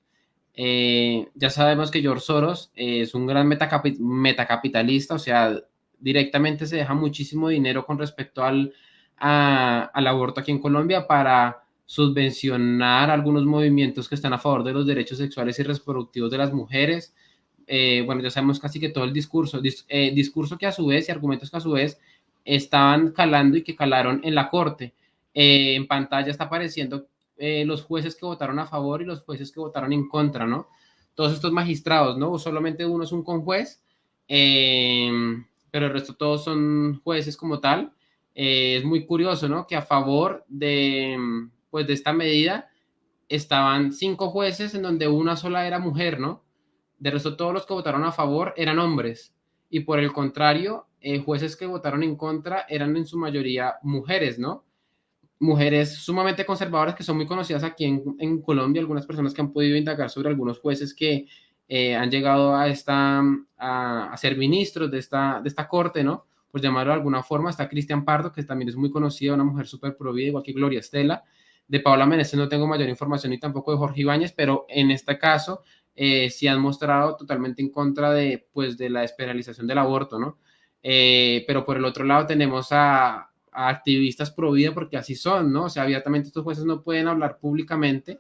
Ya sabemos que George Soros es un gran metacapitalista, o sea, directamente se deja muchísimo dinero con respecto al aborto aquí en Colombia para subvencionar algunos movimientos que están a favor de los derechos sexuales y reproductivos de las mujeres. Bueno, ya sabemos casi que todo el discurso que a su vez y argumentos que a su vez estaban calando y que calaron en la corte. En pantalla está apareciendo los jueces que votaron a favor y los jueces que votaron en contra, ¿no? Todos estos magistrados, ¿no? Solamente uno es un conjuez, pero el resto todos son jueces como tal. Es muy curioso, ¿no? Que a favor pues, de esta medida estaban 5 jueces en donde una sola era mujer, ¿no? De resto todos los que votaron a favor eran hombres. Y por el contrario, jueces que votaron en contra eran en su mayoría mujeres, ¿no? Mujeres sumamente conservadoras que son muy conocidas aquí en Colombia, algunas personas que han podido indagar sobre algunos jueces que han llegado a ser ministros de esta corte, ¿no? Por llamarlo de alguna forma. Está Cristian Pardo, que también es muy conocida, una mujer súper provida, igual que Gloria Estela. De Paola Meneses no tengo mayor información, y tampoco de Jorge Ibáñez, pero en este caso sí han mostrado totalmente en contra pues, de la despenalización del aborto, ¿no? Pero por el otro lado tenemos a activistas pro vida, porque así son, ¿no? O sea, abiertamente estos jueces no pueden hablar públicamente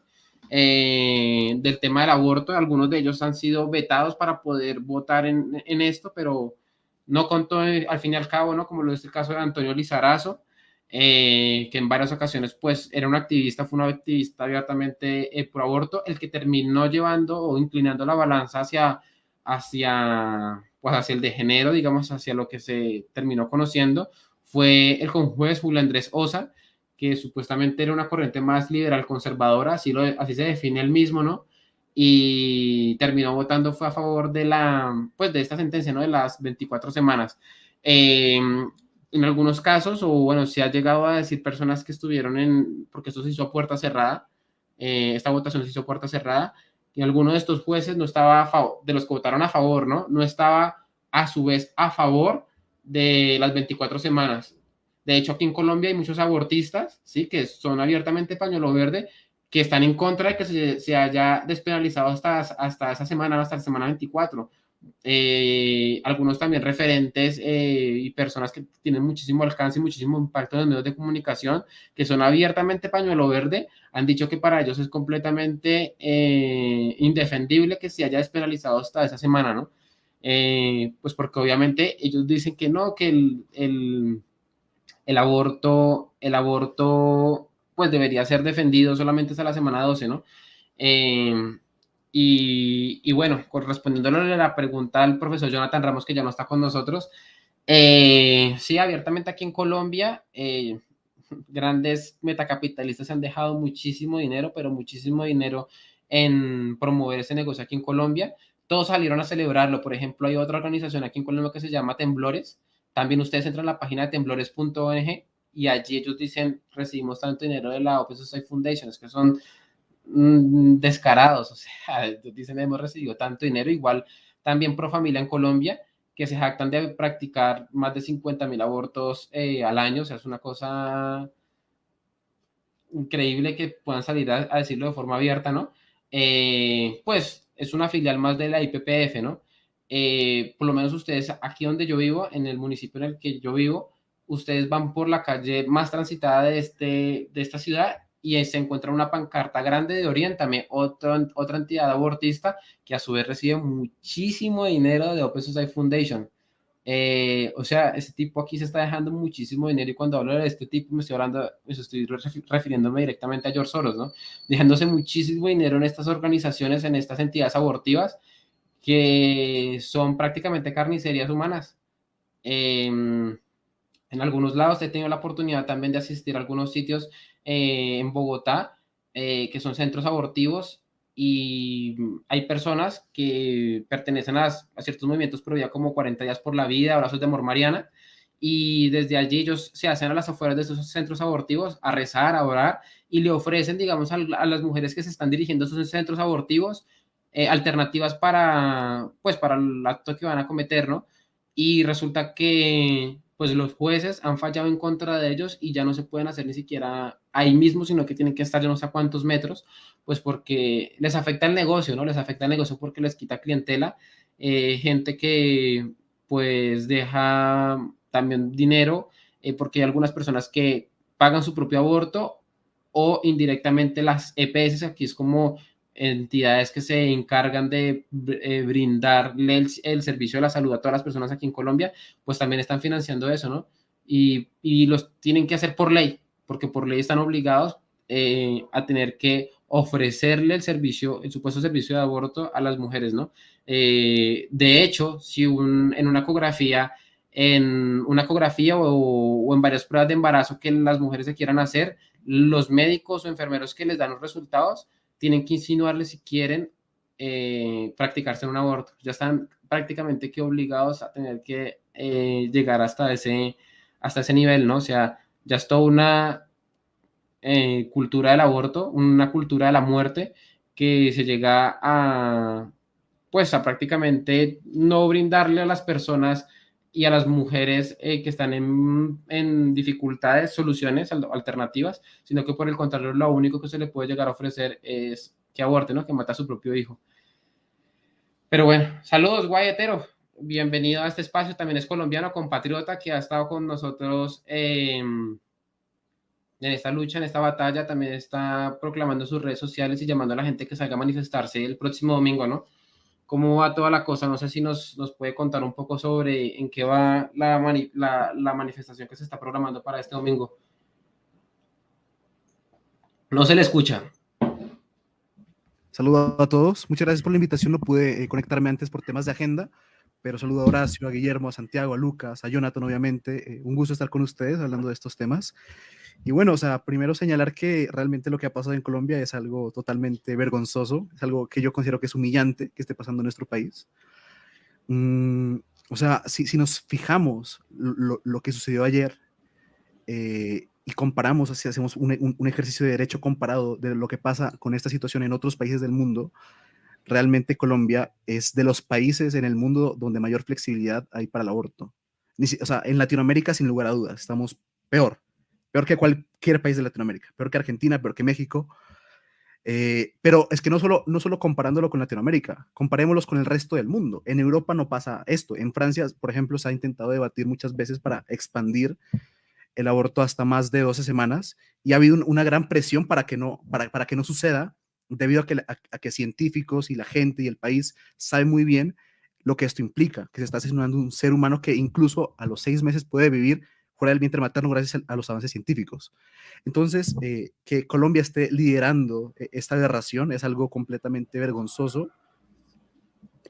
del tema del aborto. Algunos de ellos han sido vetados para poder votar en esto, pero no con todo, al fin y al cabo, ¿no? Como lo es el caso de Antonio Lizarazo, que en varias ocasiones, pues, era un activista, fue un activista abiertamente pro aborto, el que terminó llevando o inclinando la balanza pues, hacia el de género, digamos, hacia lo que se terminó conociendo, fue el conjuez Julio Andrés Osa, que supuestamente era una corriente más liberal conservadora, así se define él mismo, ¿no? Y terminó votando, fue a favor pues de esta sentencia, ¿no? De las 24 semanas. En algunos casos, o bueno, se ha llegado a decir personas que estuvieron porque esto se hizo a puerta cerrada, esta votación se hizo a puerta cerrada, y alguno de estos jueces no estaba a favor, de los que votaron a favor, ¿no? No estaba a su vez a favor de las 24 semanas. De hecho, aquí en Colombia hay muchos abortistas, ¿sí? Que son abiertamente pañuelo verde, que están en contra de que se haya despenalizado hasta esa semana, hasta la semana 24. Algunos también referentes y personas que tienen muchísimo alcance y muchísimo impacto en los medios de comunicación, que son abiertamente pañuelo verde, han dicho que para ellos es completamente indefendible que se haya despenalizado hasta esa semana, ¿no? Pues porque obviamente ellos dicen que no, que el aborto pues debería ser defendido solamente hasta la semana 12, ¿no? Y bueno, respondiéndole a la pregunta al profesor Jonathan Ramos, que ya no está con nosotros, sí, abiertamente aquí en Colombia, grandes metacapitalistas han dejado muchísimo dinero, pero muchísimo dinero en promover ese negocio aquí en Colombia. Todos salieron a celebrarlo. Por ejemplo, hay otra organización aquí en Colombia que se llama Temblores. También ustedes entran a la página de temblores.ong y allí ellos dicen, recibimos tanto dinero de la Open Society Foundation, es que son descarados, o sea, ellos dicen, hemos recibido tanto dinero, igual también Pro Familia en Colombia, que se jactan de practicar más de 50.000 abortos al año, o sea, es una cosa increíble que puedan salir a decirlo de forma abierta, ¿no? Pues es una filial más de la IPPF, ¿no? Por lo menos ustedes, aquí donde yo vivo, en el municipio en el que yo vivo, ustedes van por la calle más transitada de esta ciudad y se encuentra una pancarta grande de Oriéntame, otra entidad abortista que a su vez recibe muchísimo dinero de Open Society Foundation. O sea, ese tipo aquí se está dejando muchísimo dinero y cuando hablo de este tipo me estoy refiriéndome directamente a George Soros, ¿no? Dejándose muchísimo dinero en estas organizaciones, en estas entidades abortivas que son prácticamente carnicerías humanas. En algunos lados he tenido la oportunidad también de asistir a algunos sitios en Bogotá, que son centros abortivos, y hay personas que pertenecen a ciertos movimientos pro vida como 40 días por la vida, Abrazos de Amor Mariana, y desde allí ellos se hacen a las afueras de esos centros abortivos a rezar, a orar, y le ofrecen, digamos, a las mujeres que se están dirigiendo a esos centros abortivos alternativas pues, para el acto que van a cometer, ¿no? Y resulta que pues los jueces han fallado en contra de ellos y ya no se pueden hacer ni siquiera ahí mismo, sino que tienen que estar yo no sé a cuántos metros, pues porque les afecta el negocio, ¿no? Les afecta el negocio porque les quita clientela, gente que pues deja también dinero, porque hay algunas personas que pagan su propio aborto o indirectamente las EPS, aquí es como entidades que se encargan de brindarle el servicio de la salud a todas las personas aquí en Colombia, pues también están financiando eso, ¿no? Y los tienen que hacer por ley, porque por ley están obligados a tener que ofrecerle el supuesto servicio de aborto a las mujeres, ¿no? De hecho, si en una ecografía o en varias pruebas de embarazo que las mujeres se quieran hacer, los médicos o enfermeros que les dan los resultados tienen que insinuarles si quieren practicarse un aborto. Ya están prácticamente que obligados a tener que llegar hasta ese nivel, ¿no? O sea, ya es toda una cultura del aborto, una cultura de la muerte que se llega pues a prácticamente no brindarle a las personas y a las mujeres que están en dificultades, soluciones alternativas, sino que por el contrario lo único que se le puede llegar a ofrecer es que aborte, ¿no? Que mata a su propio hijo. Pero bueno, saludos, guayetero. Bienvenido a este espacio. También es colombiano, compatriota, que ha estado con nosotros en esta lucha, en esta batalla. También está proclamando sus redes sociales y llamando a la gente que salga a manifestarse el próximo domingo, ¿no? ¿Cómo va toda la cosa? No sé si nos puede contar un poco sobre en qué va la manifestación que se está programando para este domingo. No se le escucha. Saludos a todos. Muchas gracias por la invitación. No pude conectarme antes por temas de agenda, pero saludo a Horacio, a Guillermo, a Santiago, a Lucas, a Jonathan, obviamente. Un gusto estar con ustedes hablando de estos temas. Y bueno, o sea, primero señalar que realmente lo que ha pasado en Colombia es algo totalmente vergonzoso, es algo que yo considero que es humillante que esté pasando en nuestro país. O sea, si nos fijamos lo que sucedió ayer y comparamos, si hacemos un ejercicio de derecho comparado de lo que pasa con esta situación en otros países del mundo, realmente Colombia es de los países en el mundo donde mayor flexibilidad hay para el aborto. O sea, en Latinoamérica, sin lugar a dudas, estamos peor que cualquier país de Latinoamérica, peor que Argentina, peor que México. Pero es que no solo comparándolo con Latinoamérica, comparémoslos con el resto del mundo. En Europa no pasa esto. En Francia, por ejemplo, se ha intentado debatir muchas veces para expandir el aborto hasta más de 12 semanas y ha habido una gran presión para que no suceda, debido a que científicos y la gente y el país saben muy bien lo que esto implica, que se está asesinando un ser humano que incluso a los 6 meses puede vivir fuera del vientre materno gracias a los avances científicos. Entonces, que Colombia esté liderando esta aberración es algo completamente vergonzoso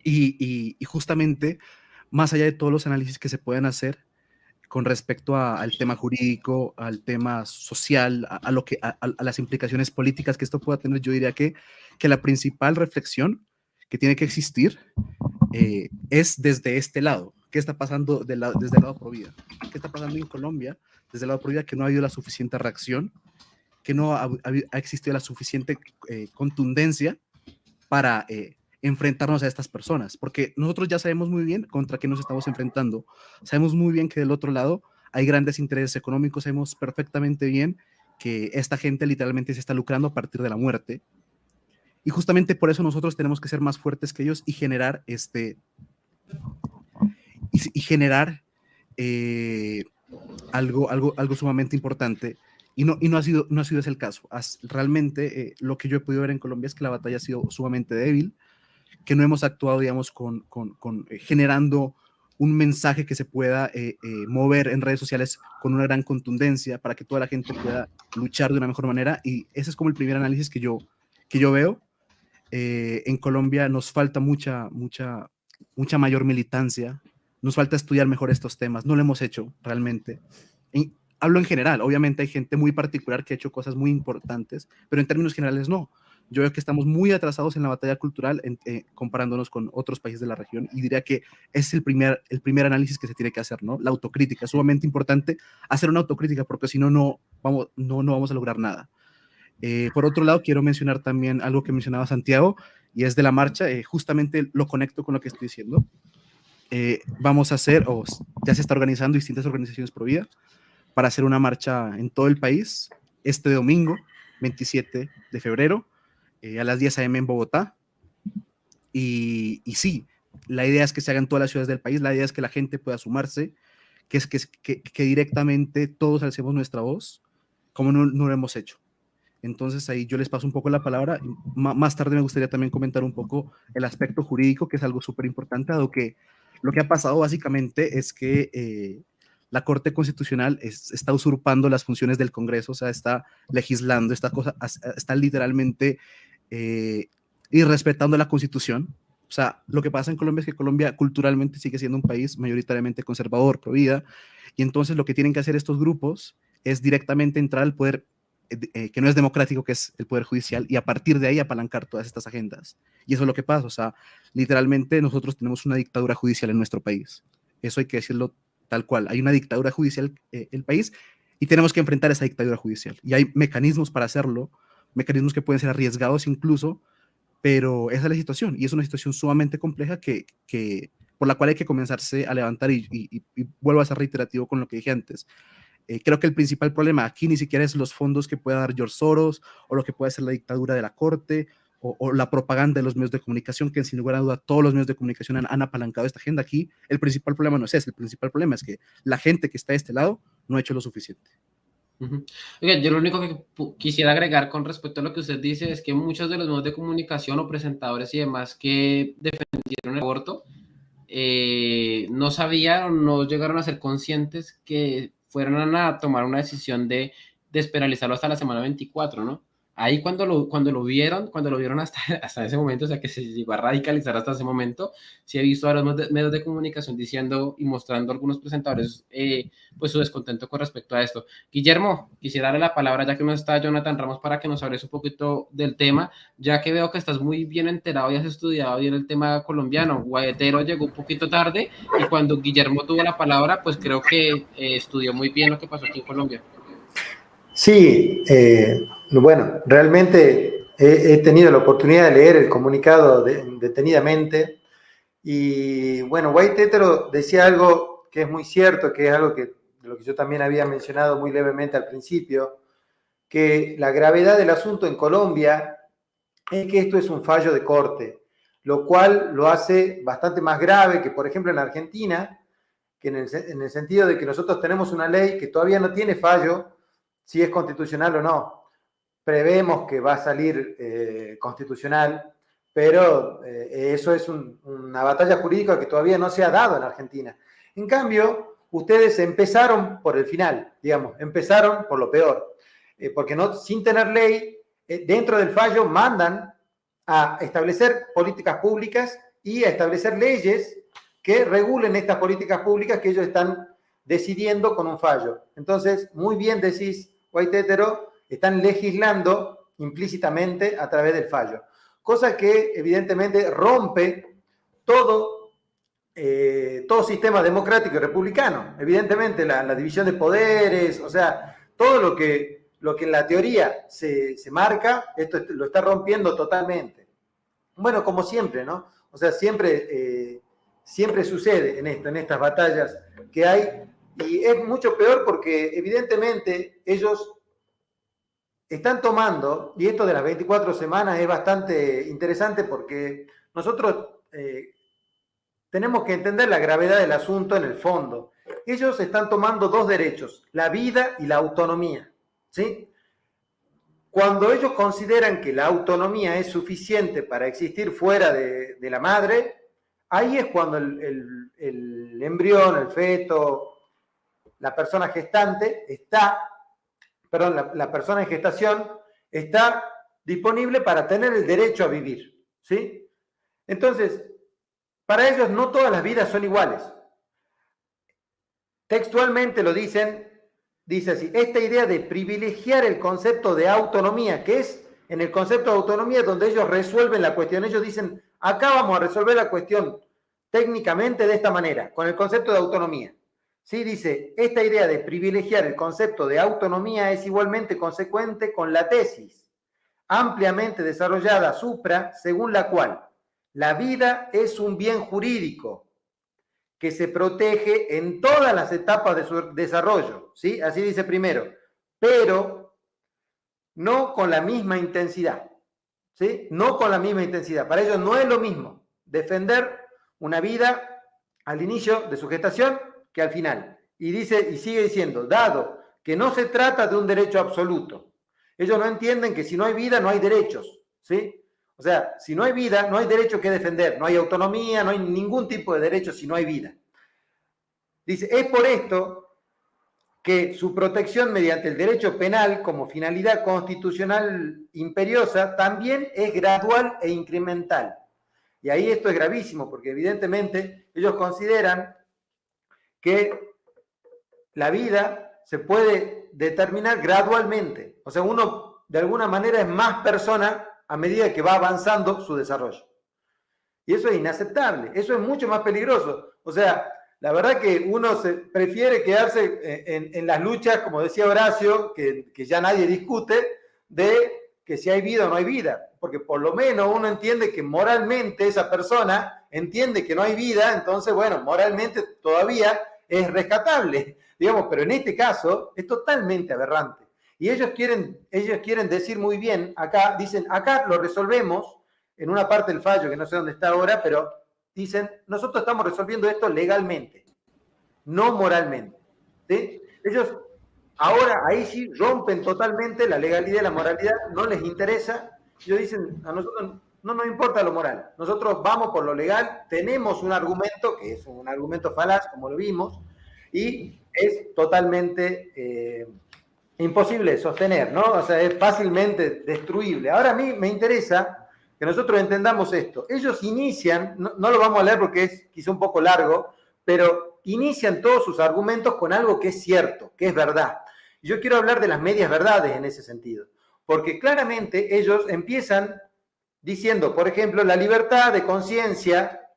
y justamente, más allá de todos los análisis que se pueden hacer con respecto al tema jurídico, al tema social, a las implicaciones políticas que esto pueda tener, yo diría que la principal reflexión que tiene que existir es desde este lado, ¿Qué está pasando desde el lado pro vida? ¿Qué está pasando en Colombia desde el lado pro vida? Que no ha habido la suficiente reacción, que no ha existido la suficiente contundencia para enfrentarnos a estas personas, porque nosotros ya sabemos muy bien contra qué nos estamos enfrentando, sabemos muy bien que del otro lado hay grandes intereses económicos, sabemos perfectamente bien que esta gente literalmente se está lucrando a partir de la muerte, y justamente por eso nosotros tenemos que ser más fuertes que ellos y generar generar algo sumamente importante. Y no ha sido ese el caso. Realmente lo que yo he podido ver en Colombia es que la batalla ha sido sumamente débil, que no hemos actuado, digamos, generando un mensaje que se pueda mover en redes sociales con una gran contundencia para que toda la gente pueda luchar de una mejor manera. Y ese es como el primer análisis que yo veo. En Colombia nos falta mucha mayor militancia, nos falta estudiar mejor estos temas, no lo hemos hecho realmente. Hablo en general, obviamente hay gente muy particular que ha hecho cosas muy importantes, pero en términos generales no. Yo veo que estamos muy atrasados en la batalla cultural comparándonos con otros países de la región, y diría que es el primer análisis que se tiene que hacer, ¿no? La autocrítica, es sumamente importante hacer una autocrítica, porque si no, no vamos a lograr nada. Por otro lado, quiero mencionar también algo que mencionaba Santiago, y es de la marcha, justamente lo conecto con lo que estoy diciendo. Vamos a hacer, o ya se está organizando distintas organizaciones pro vida para hacer una marcha en todo el país este domingo, 27 de febrero, a las 10 a.m. en Bogotá. Y sí, la idea es que se haga en todas las ciudades del país, la idea es que la gente pueda sumarse, que directamente todos alcemos nuestra voz, como no lo hemos hecho. Entonces ahí yo les paso un poco la palabra. Más tarde me gustaría también comentar un poco el aspecto jurídico, que es algo súper importante, dado que lo que ha pasado básicamente es que la Corte Constitucional está usurpando las funciones del Congreso, o sea, está legislando, está literalmente irrespetando la Constitución. O sea, lo que pasa en Colombia es que Colombia culturalmente sigue siendo un país mayoritariamente conservador, pro vida, y entonces lo que tienen que hacer estos grupos es directamente entrar al poder que no es democrático, que es el Poder Judicial, y a partir de ahí apalancar todas estas agendas. Y eso es lo que pasa, o sea, literalmente nosotros tenemos una dictadura judicial en nuestro país. Eso hay que decirlo tal cual. Hay una dictadura judicial en el país y tenemos que enfrentar esa dictadura judicial. Y hay mecanismos para hacerlo, mecanismos que pueden ser arriesgados incluso, pero esa es la situación, y es una situación sumamente compleja por la cual hay que comenzarse a levantar, y vuelvo a ser reiterativo con lo que dije antes. Creo que el principal problema aquí ni siquiera es los fondos que pueda dar George Soros, o lo que puede ser la dictadura de la corte, o la propaganda de los medios de comunicación, que sin lugar a duda todos los medios de comunicación han apalancado esta agenda. Aquí el principal problema no es ese, el principal problema es que la gente que está de este lado no ha hecho lo suficiente. Oiga, yo lo único que quisiera agregar con respecto a lo que usted dice es que muchos de los medios de comunicación o presentadores y demás que defendieron el aborto no sabían o no llegaron a ser conscientes que fueron a tomar una decisión de despenalizarlo hasta la semana 24, ¿no? Ahí cuando lo vieron hasta ese momento, o sea, que se llegó a radicalizar hasta ese momento, sí he visto a los medios de comunicación diciendo y mostrando a algunos presentadores pues su descontento con respecto a esto. Guillermo, quisiera darle la palabra, ya que no está Jonathan Ramos, para que nos hables un poquito del tema, ya que veo que estás muy bien enterado y has estudiado bien el tema colombiano. Guayetero llegó un poquito tarde, y cuando Guillermo tuvo la palabra, pues creo que estudió muy bien lo que pasó aquí en Colombia. Sí, bueno, realmente he tenido la oportunidad de leer el comunicado detenidamente, y bueno, Guaytetero decía algo que es muy cierto, que es algo de lo que yo también había mencionado muy levemente al principio, que la gravedad del asunto en Colombia es que esto es un fallo de corte, lo cual lo hace bastante más grave que, por ejemplo, en Argentina, que en el sentido de que nosotros tenemos una ley que todavía no tiene fallo si es constitucional o no. Prevemos que va a salir constitucional, pero eso es una batalla jurídica que todavía no se ha dado en Argentina. En cambio, ustedes empezaron por el final, digamos, empezaron por lo peor, porque sin tener ley, dentro del fallo mandan a establecer políticas públicas y a establecer leyes que regulen estas políticas públicas que ellos están decidiendo con un fallo. Entonces, muy bien decís, Guaytetero, están legislando implícitamente a través del fallo, cosa que evidentemente rompe todo todo sistema democrático y republicano. Evidentemente, la división de poderes, o sea, todo lo que en la teoría se marca, esto lo está rompiendo totalmente. Bueno, como siempre, ¿no? O sea, siempre sucede en estas batallas que hay, y es mucho peor porque evidentemente ellos están tomando, y esto de las 24 semanas es bastante interesante porque nosotros tenemos que entender la gravedad del asunto en el fondo. Ellos están tomando dos derechos, la vida y la autonomía, ¿sí? Cuando ellos consideran que la autonomía es suficiente para existir fuera de la madre, ahí es cuando el embrión, el feto, la persona gestante la persona en gestación está disponible para tener el derecho a vivir, ¿sí? Entonces, para ellos no todas las vidas son iguales. Textualmente lo dice así, esta idea de privilegiar el concepto de autonomía, que es en el concepto de autonomía donde ellos resuelven la cuestión. Ellos dicen, acá vamos a resolver la cuestión técnicamente de esta manera, con el concepto de autonomía. ¿Sí? Dice, esta idea de privilegiar el concepto de autonomía es igualmente consecuente con la tesis ampliamente desarrollada supra, según la cual la vida es un bien jurídico que se protege en todas las etapas de su desarrollo, ¿sí? Así dice primero, pero no con la misma intensidad, ¿sí? No con la misma intensidad. Para ellos no es lo mismo defender una vida al inicio de su gestación que al final. Y sigue diciendo, dado que no se trata de un derecho absoluto, ellos no entienden que si no hay vida no hay derechos, ¿sí? O sea, si no hay vida, no hay derecho que defender, no hay autonomía, no hay ningún tipo de derecho si no hay vida. Dice, es por esto que su protección mediante el derecho penal como finalidad constitucional imperiosa también es gradual e incremental. Y ahí esto es gravísimo, porque evidentemente ellos consideran que la vida se puede determinar gradualmente. O sea, uno de alguna manera es más persona a medida que va avanzando su desarrollo. Y eso es inaceptable, eso es mucho más peligroso. O sea, la verdad que uno prefiere quedarse en las luchas, como decía Horacio, que ya nadie discute, de que si hay vida o no hay vida. Porque por lo menos uno entiende que moralmente esa persona entiende que no hay vida, entonces, bueno, moralmente todavía es rescatable, digamos, pero en este caso es totalmente aberrante. Y ellos quieren decir muy bien, acá, dicen, acá lo resolvemos, en una parte del fallo, que no sé dónde está ahora, pero dicen, nosotros estamos resolviendo esto legalmente, no moralmente, ¿sí? Ellos ahora, ahí sí, rompen totalmente la legalidad y la moralidad, no les interesa. Ellos dicen, a nosotros no nos importa lo moral, nosotros vamos por lo legal, tenemos un argumento, que es un argumento falaz, como lo vimos, y es totalmente imposible de sostener, ¿no? O sea, es fácilmente destruible. Ahora a mí me interesa que nosotros entendamos esto. Ellos inician, no lo vamos a leer porque es quizá un poco largo, pero inician todos sus argumentos con algo que es cierto, que es verdad. Y yo quiero hablar de las medias verdades en ese sentido, porque claramente ellos empiezan diciendo, por ejemplo, la libertad de conciencia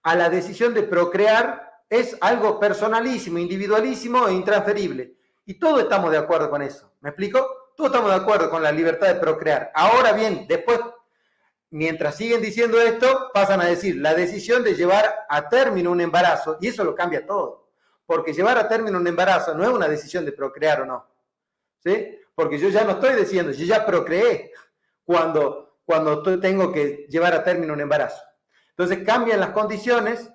a la decisión de procrear es algo personalísimo, individualísimo e intransferible. Y todos estamos de acuerdo con eso. ¿Me explico? Todos estamos de acuerdo con la libertad de procrear. Ahora bien, después, mientras siguen diciendo esto, pasan a decir la decisión de llevar a término un embarazo, y eso lo cambia todo. Porque llevar a término un embarazo no es una decisión de procrear o no. ¿Sí? Porque yo ya no estoy diciendo, yo ya procreé cuando tengo que llevar a término un embarazo. Entonces cambian las condiciones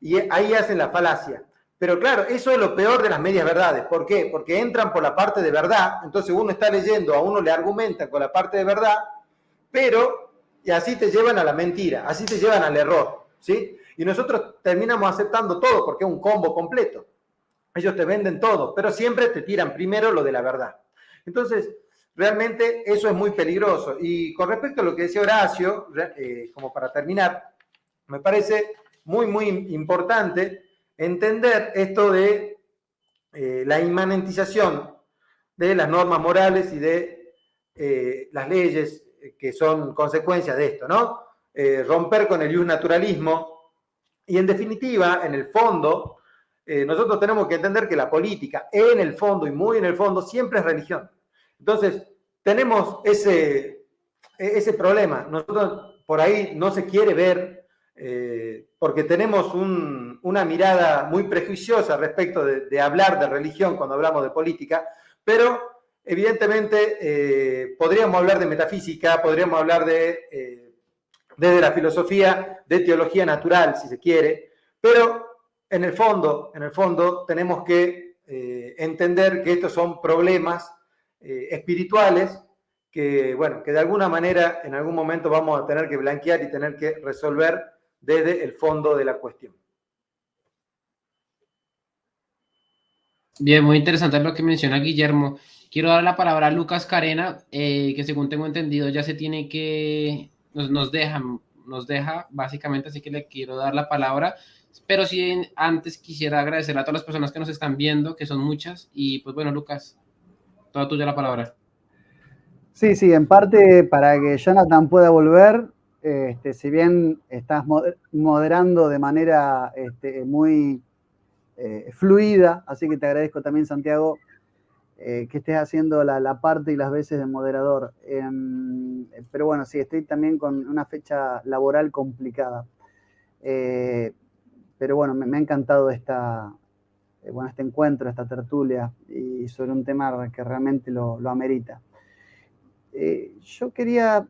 y ahí hacen la falacia. Pero claro, eso es lo peor de las medias verdades. ¿Por qué? Porque entran por la parte de verdad, entonces uno está leyendo, a uno le argumentan con la parte de verdad, pero y así te llevan a la mentira, así te llevan al error, ¿sí? Y nosotros terminamos aceptando todo porque es un combo completo. Ellos te venden todo, pero siempre te tiran primero lo de la verdad. Entonces, realmente eso es muy peligroso. Y con respecto a lo que decía Horacio, como para terminar, me parece muy, muy importante entender esto de la inmanentización de las normas morales y de las leyes que son consecuencia de esto, ¿no? Romper con el iusnaturalismo Y en definitiva, en el fondo, nosotros tenemos que entender que la política, en el fondo y muy en el fondo, siempre es religión. Entonces, tenemos ese problema. Nosotros por ahí no se quiere ver, porque tenemos una mirada muy prejuiciosa respecto de hablar de religión cuando hablamos de política, pero evidentemente podríamos hablar de metafísica, podríamos hablar desde la filosofía de teología natural, si se quiere, pero en el fondo tenemos que entender que estos son problemas espirituales que, bueno, que de alguna manera en algún momento vamos a tener que blanquear y tener que resolver desde el fondo de la cuestión. Bien, muy interesante lo que menciona Guillermo. Quiero dar la palabra a Lucas Carena, que según tengo entendido ya se tiene que, nos deja básicamente, así que le quiero dar la palabra. Pero sí, antes quisiera agradecer a todas las personas que nos están viendo, que son muchas. Y pues bueno, Lucas, toda tuya la palabra. Sí, en parte para que Jonathan pueda volver, si bien estás moderando de manera muy fluida, así que te agradezco también, Santiago, que estés haciendo la parte y las veces de moderador. Pero bueno, sí, estoy también con una fecha laboral complicada. Pero bueno, me ha encantado este encuentro, esta tertulia, y sobre un tema que realmente lo amerita. Yo quería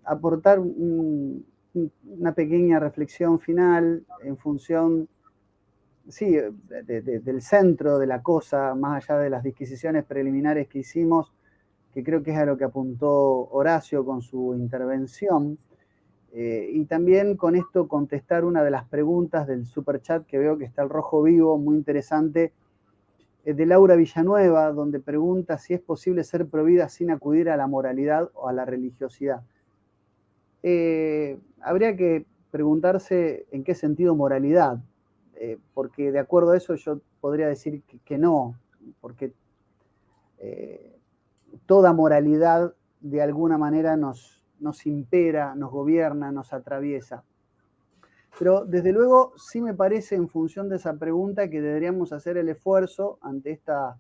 aportar una pequeña reflexión final en función, sí, del centro de la cosa, más allá de las disquisiciones preliminares que hicimos, que creo que es a lo que apuntó Horacio con su intervención, y también con esto contestar una de las preguntas del superchat, que veo que está el rojo vivo, muy interesante, de Laura Villanueva, donde pregunta si es posible ser provida sin acudir a la moralidad o a la religiosidad. Habría que preguntarse en qué sentido moralidad, porque de acuerdo a eso yo podría decir que no, porque toda moralidad de alguna manera nos impera, nos gobierna, nos atraviesa. Pero desde luego sí me parece, en función de esa pregunta, que deberíamos hacer el esfuerzo ante esta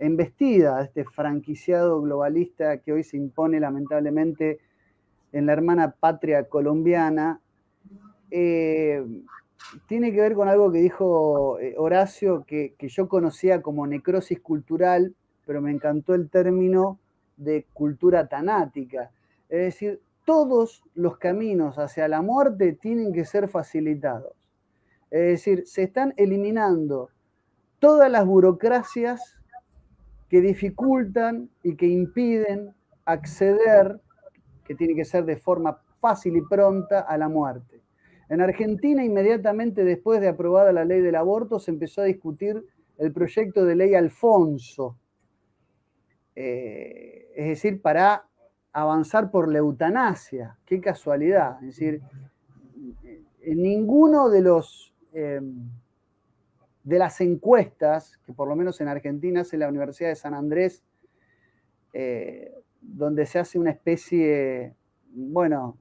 embestida, este franquiciado globalista que hoy se impone lamentablemente en la hermana patria colombiana. Tiene que ver con algo que dijo Horacio, que yo conocía como necrosis cultural, pero me encantó el término de cultura tanática. Es decir, todos los caminos hacia la muerte tienen que ser facilitados. Es decir, se están eliminando todas las burocracias que dificultan y que impiden acceder, que tiene que ser de forma fácil y pronta, a la muerte. En Argentina, inmediatamente después de aprobada la ley del aborto, se empezó a discutir el proyecto de ley Alfonso, es decir, para avanzar por la eutanasia. Qué casualidad. Es decir, en ninguno de las encuestas, que por lo menos en Argentina hace la Universidad de San Andrés, donde se hace una especie, bueno,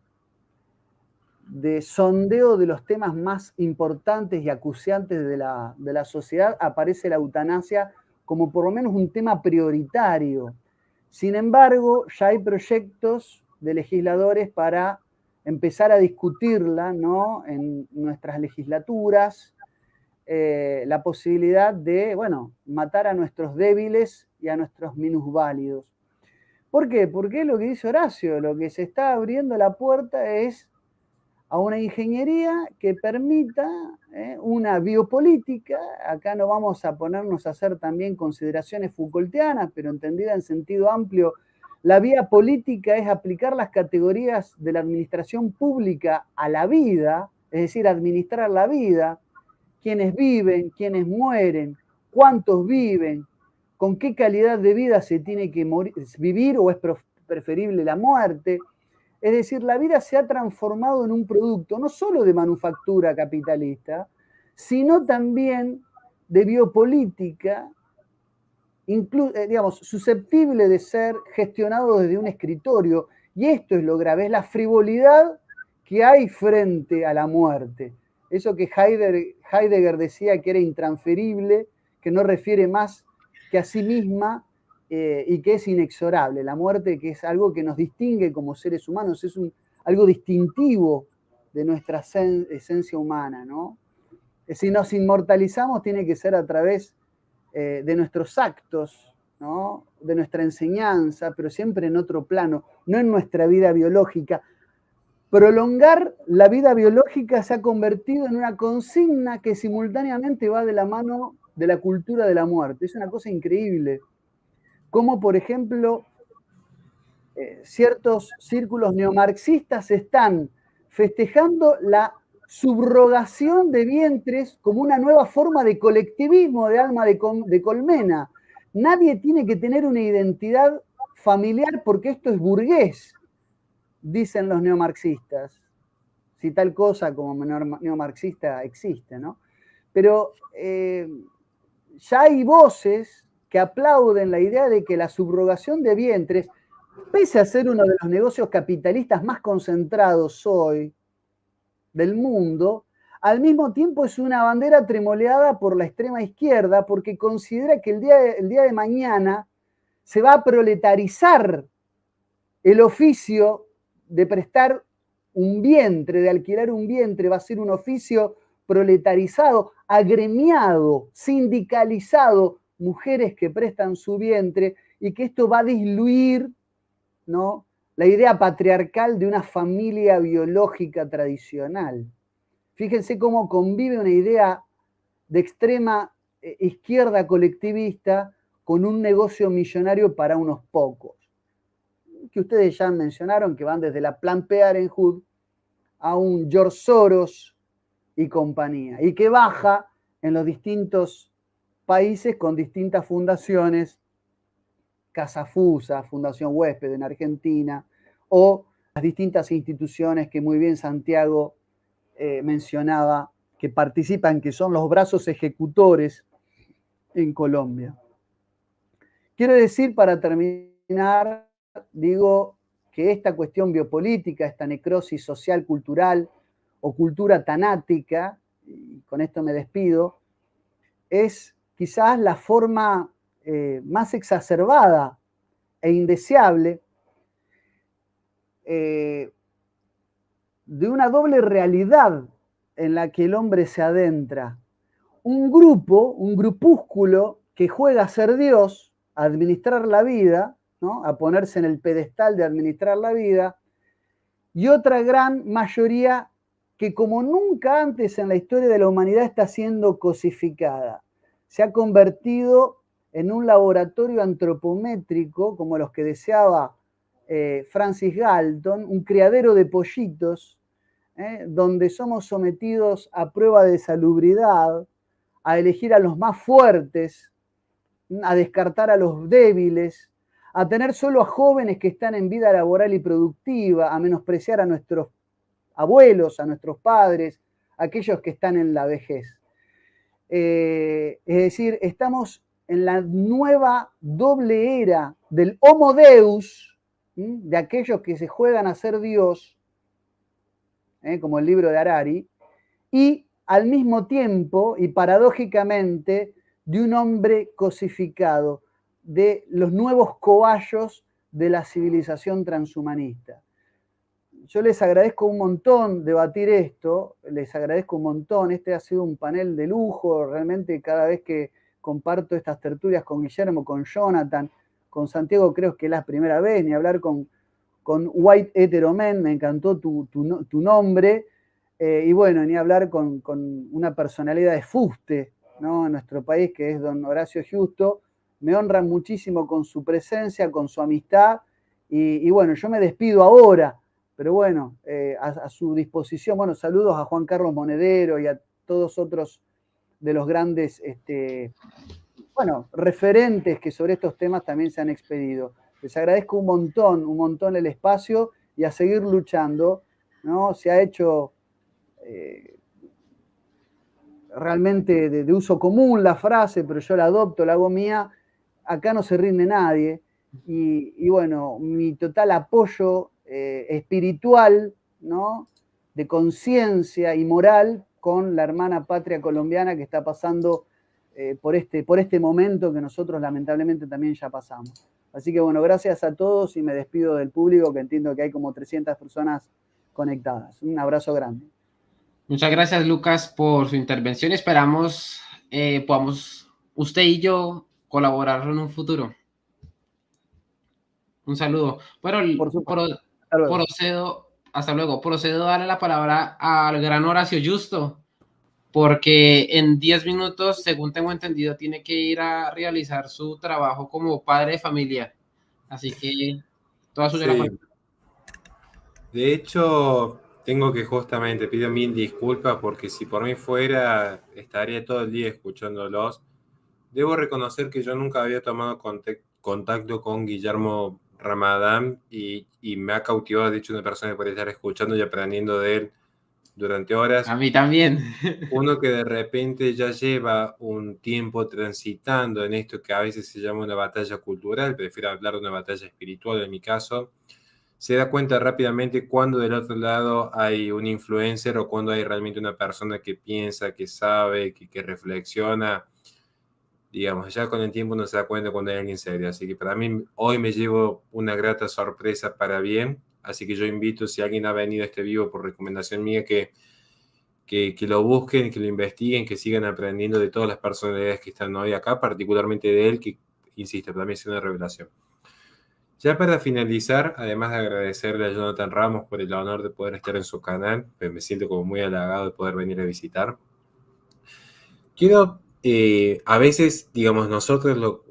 de sondeo de los temas más importantes y acuciantes de la sociedad, aparece la eutanasia como por lo menos un tema prioritario. Sin embargo, ya hay proyectos de legisladores para empezar a discutirla, ¿no?, en nuestras legislaturas, la posibilidad de, bueno, matar a nuestros débiles y a nuestros minusválidos. ¿Por qué? Porque lo que dice Horacio, lo que se está abriendo la puerta es a una ingeniería que permita una biopolítica. Acá no vamos a ponernos a hacer también consideraciones Foucaultianas, pero entendida en sentido amplio, la vía política es aplicar las categorías de la administración pública a la vida, es decir, administrar la vida, quiénes viven, quiénes mueren, cuántos viven, con qué calidad de vida se tiene que vivir o es preferible la muerte. Es decir, la vida se ha transformado en un producto no solo de manufactura capitalista, sino también de biopolítica, digamos, susceptible de ser gestionado desde un escritorio. Y esto es lo grave, es la frivolidad que hay frente a la muerte. Eso que Heidegger decía que era intransferible, que no refiere más que a sí misma y que es inexorable. La muerte, que es algo que nos distingue como seres humanos, es algo distintivo de nuestra esencia humana, ¿no? Si nos inmortalizamos, tiene que ser a través de nuestros actos, ¿no? De nuestra enseñanza, pero siempre en otro plano, no en nuestra vida biológica. Prolongar la vida biológica se ha convertido en una consigna que simultáneamente va de la mano de la cultura de la muerte. Es una cosa increíble. Como, por ejemplo, ciertos círculos neomarxistas están festejando la subrogación de vientres como una nueva forma de colectivismo de alma de colmena. Nadie tiene que tener una identidad familiar porque esto es burgués, dicen los neomarxistas. Si tal cosa como neomarxista existe, ¿no? Pero ya hay voces que aplauden la idea de que la subrogación de vientres, pese a ser uno de los negocios capitalistas más concentrados hoy del mundo, al mismo tiempo es una bandera tremoleada por la extrema izquierda porque considera que el día de mañana se va a proletarizar el oficio de prestar un vientre, de alquilar un vientre, va a ser un oficio proletarizado, agremiado, sindicalizado, mujeres que prestan su vientre, y que esto va a diluir, ¿no?, la idea patriarcal de una familia biológica tradicional. Fíjense cómo convive una idea de extrema izquierda colectivista con un negocio millonario para unos pocos, que ustedes ya mencionaron, que van desde la Planned Parenthood a un George Soros y compañía, y que baja en los distintos países con distintas fundaciones, Casa Fusa, Fundación Huésped en Argentina, o las distintas instituciones que muy bien Santiago mencionaba, que participan, que son los brazos ejecutores en Colombia. Quiero decir, para terminar, digo que esta cuestión biopolítica, esta necrosis social, cultural o cultura tanática, y con esto me despido, es quizás la forma más exacerbada e indeseable de una doble realidad en la que el hombre se adentra. Un grupo, un grupúsculo que juega a ser Dios, a administrar la vida, ¿no?, a ponerse en el pedestal de administrar la vida, y otra gran mayoría que como nunca antes en la historia de la humanidad está siendo cosificada. Se ha convertido en un laboratorio antropométrico, como los que deseaba Francis Galton, un criadero de pollitos, donde somos sometidos a prueba de salubridad, a elegir a los más fuertes, a descartar a los débiles, a tener solo a jóvenes que están en vida laboral y productiva, a menospreciar a nuestros abuelos, a nuestros padres, a aquellos que están en la vejez. Es decir, estamos en la nueva doble era del Homo Deus, de aquellos que se juegan a ser Dios, como el libro de Harari, y al mismo tiempo, y paradójicamente, de un hombre cosificado, de los nuevos cobayos de la civilización transhumanista. Yo les agradezco un montón debatir esto, les agradezco un montón, este ha sido un panel de lujo, realmente cada vez que comparto estas tertulias con Guillermo, con Jonathan, con Santiago creo que es la primera vez, ni hablar con White Heteromen, me encantó tu nombre, y bueno, ni hablar con una personalidad de fuste, ¿no?, en nuestro país, que es don Horacio Giusto. Me honran muchísimo con su presencia, con su amistad, y bueno, yo me despido ahora, pero bueno, a su disposición. Bueno, saludos a Juan Carlos Monedero y a todos otros de los grandes referentes que sobre estos temas también se han expedido. Les agradezco un montón el espacio y a seguir luchando, ¿no? Se ha hecho realmente de uso común la frase, pero yo la adopto, la hago mía. Acá no se rinde nadie. Y bueno, mi total apoyo espiritual, ¿no?, de conciencia y moral con la hermana patria colombiana que está pasando por este momento que nosotros lamentablemente también ya pasamos. Así que bueno, gracias a todos y me despido del público, que entiendo que hay como 300 personas conectadas. Un abrazo grande. Muchas gracias, Lucas, por su intervención. Esperamos podamos usted y yo colaborar en un futuro. Un saludo. Bueno, Por supuesto. Hasta luego. Hasta luego. Procedo a darle la palabra al gran Horacio Justo, porque en 10 minutos, según tengo entendido, tiene que ir a realizar su trabajo como padre de familia. Así que toda suya la palabra. De hecho, tengo que justamente pido mil disculpas porque si por mí fuera, estaría todo el día escuchándolos. Debo reconocer que yo nunca había tomado contacto con Guillermo Ramadán y me ha cautivado, de hecho, una persona que puede estar escuchando y aprendiendo de él durante horas. A mí también. Uno que de repente ya lleva un tiempo transitando en esto que a veces se llama una batalla cultural, prefiero hablar de una batalla espiritual en mi caso, se da cuenta rápidamente cuando del otro lado hay un influencer o cuando hay realmente una persona que piensa, que sabe, que reflexiona. Digamos, ya con el tiempo uno se da cuenta cuando hay alguien serio. Así que para mí hoy me llevo una grata sorpresa para bien. Así que yo invito, si alguien ha venido a este vivo por recomendación mía, que lo busquen, que lo investiguen, que sigan aprendiendo de todas las personalidades que están hoy acá, particularmente de él, que, insisto, para mí es una revelación. Ya para finalizar, además de agradecerle a Jonathan Ramos por el honor de poder estar en su canal, me siento como muy halagado de poder venir a visitar. Quiero, a veces, digamos, nosotros,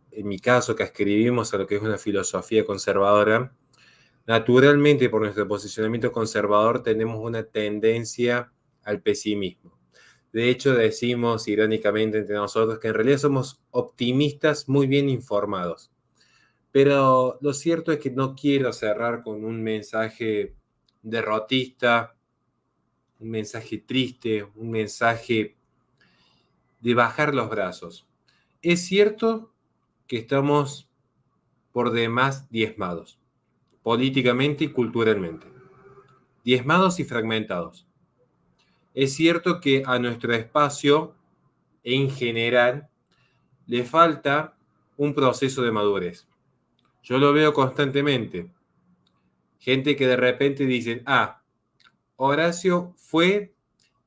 en mi caso, que escribimos a lo que es una filosofía conservadora, naturalmente, por nuestro posicionamiento conservador, tenemos una tendencia al pesimismo. De hecho, decimos irónicamente entre nosotros que en realidad somos optimistas muy bien informados. Pero lo cierto es que no quiero cerrar con un mensaje derrotista, un mensaje triste, un mensaje de bajar los brazos. Es cierto que estamos por demás diezmados, políticamente y culturalmente. Diezmados y fragmentados. Es cierto que a nuestro espacio, en general, le falta un proceso de madurez. Yo lo veo constantemente. Gente que de repente dicen, Horacio fue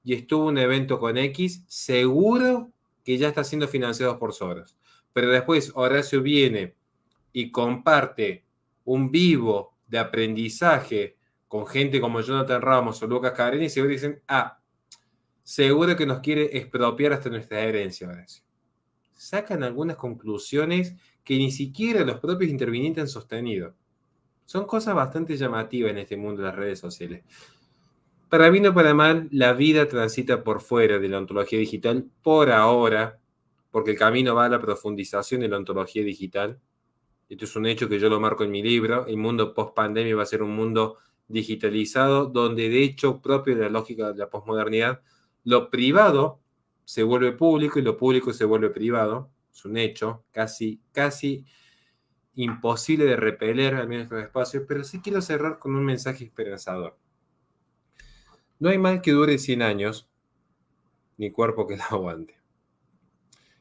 y estuvo en un evento con X, seguro que ya está siendo financiado por Soros. Pero después Horacio viene y comparte un vivo de aprendizaje con gente como Jonathan Ramos o Lucas Cabrera y seguro dicen, seguro que nos quiere expropiar hasta nuestra herencia, Horacio. Sacan algunas conclusiones que ni siquiera los propios intervinientes han sostenido. Son cosas bastante llamativas en este mundo de las redes sociales. Para bien o para mal, la vida transita por fuera de la ontología digital por ahora, porque el camino va a la profundización de la ontología digital. Esto es un hecho que yo lo marco en mi libro. El mundo post-pandemia va a ser un mundo digitalizado, donde de hecho, propio de la lógica de la posmodernidad, lo privado se vuelve público y lo público se vuelve privado. Es un hecho casi imposible de repeler al menos en estos espacios, pero sí quiero cerrar con un mensaje esperanzador. No hay mal que dure 100 años, ni cuerpo que lo aguante.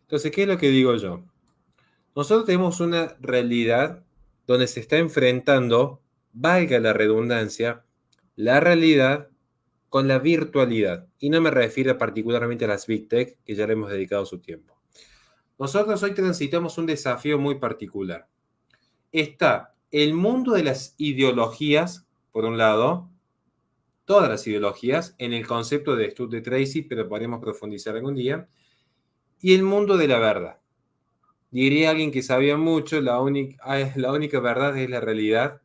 Entonces, ¿qué es lo que digo yo? Nosotros tenemos una realidad donde se está enfrentando, valga la redundancia, la realidad con la virtualidad. Y no me refiero particularmente a las Big Tech, que ya le hemos dedicado su tiempo. Nosotros hoy transitamos un desafío muy particular. Está el mundo de las ideologías, por un lado, todas las ideologías, en el concepto de Stud de Tracy, pero podemos profundizar algún día, y el mundo de la verdad. Diría alguien que sabía mucho, la única verdad es la realidad,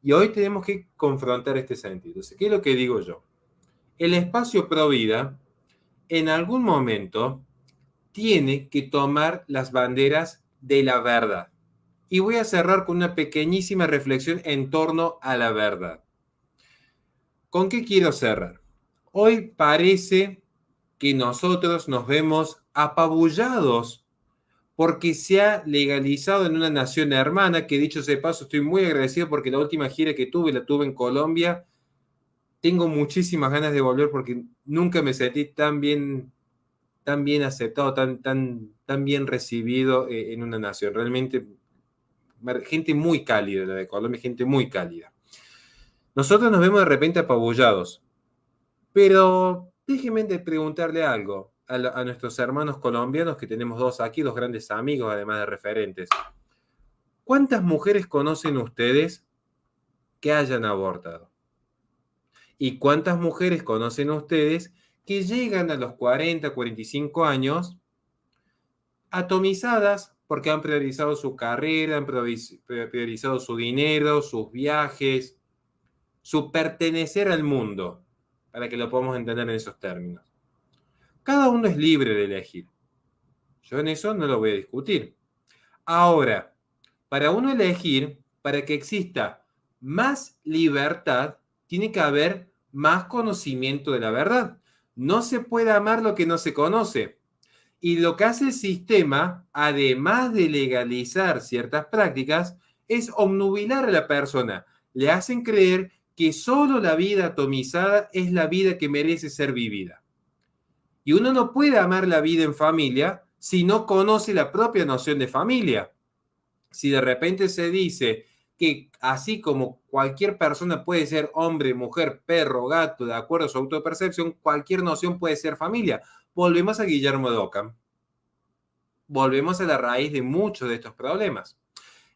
y hoy tenemos que confrontar este sentido. ¿Qué es lo que digo yo? El espacio pro vida, en algún momento, tiene que tomar las banderas de la verdad. Y voy a cerrar con una pequeñísima reflexión en torno a la verdad. ¿Con qué quiero cerrar? Hoy parece que nosotros nos vemos apabullados porque se ha legalizado en una nación hermana, que dicho sea de paso, estoy muy agradecido porque la última gira que tuve, la tuve en Colombia, tengo muchísimas ganas de volver porque nunca me sentí tan bien aceptado, tan bien recibido en una nación. Realmente, gente muy cálida, la de Colombia, gente muy cálida. Nosotros nos vemos de repente apabullados, pero déjenme de preguntarle algo a nuestros hermanos colombianos, que tenemos dos aquí, dos grandes amigos, además de referentes. ¿Cuántas mujeres conocen ustedes que hayan abortado? ¿Y cuántas mujeres conocen ustedes que llegan a los 40, 45 años atomizadas porque han priorizado su carrera, han priorizado su dinero, sus viajes, su pertenecer al mundo, para que lo podamos entender en esos términos? Cada uno es libre de elegir. Yo en eso no lo voy a discutir. Ahora, para uno elegir, para que exista más libertad, tiene que haber más conocimiento de la verdad. No se puede amar lo que no se conoce. Y lo que hace el sistema, además de legalizar ciertas prácticas, es obnubilar a la persona. Le hacen creer que solo la vida atomizada es la vida que merece ser vivida. Y uno no puede amar la vida en familia si no conoce la propia noción de familia. Si de repente se dice que así como cualquier persona puede ser hombre, mujer, perro, gato, de acuerdo a su autopercepción, cualquier noción puede ser familia. Volvemos a Guillermo de Ockham. Volvemos a la raíz de muchos de estos problemas.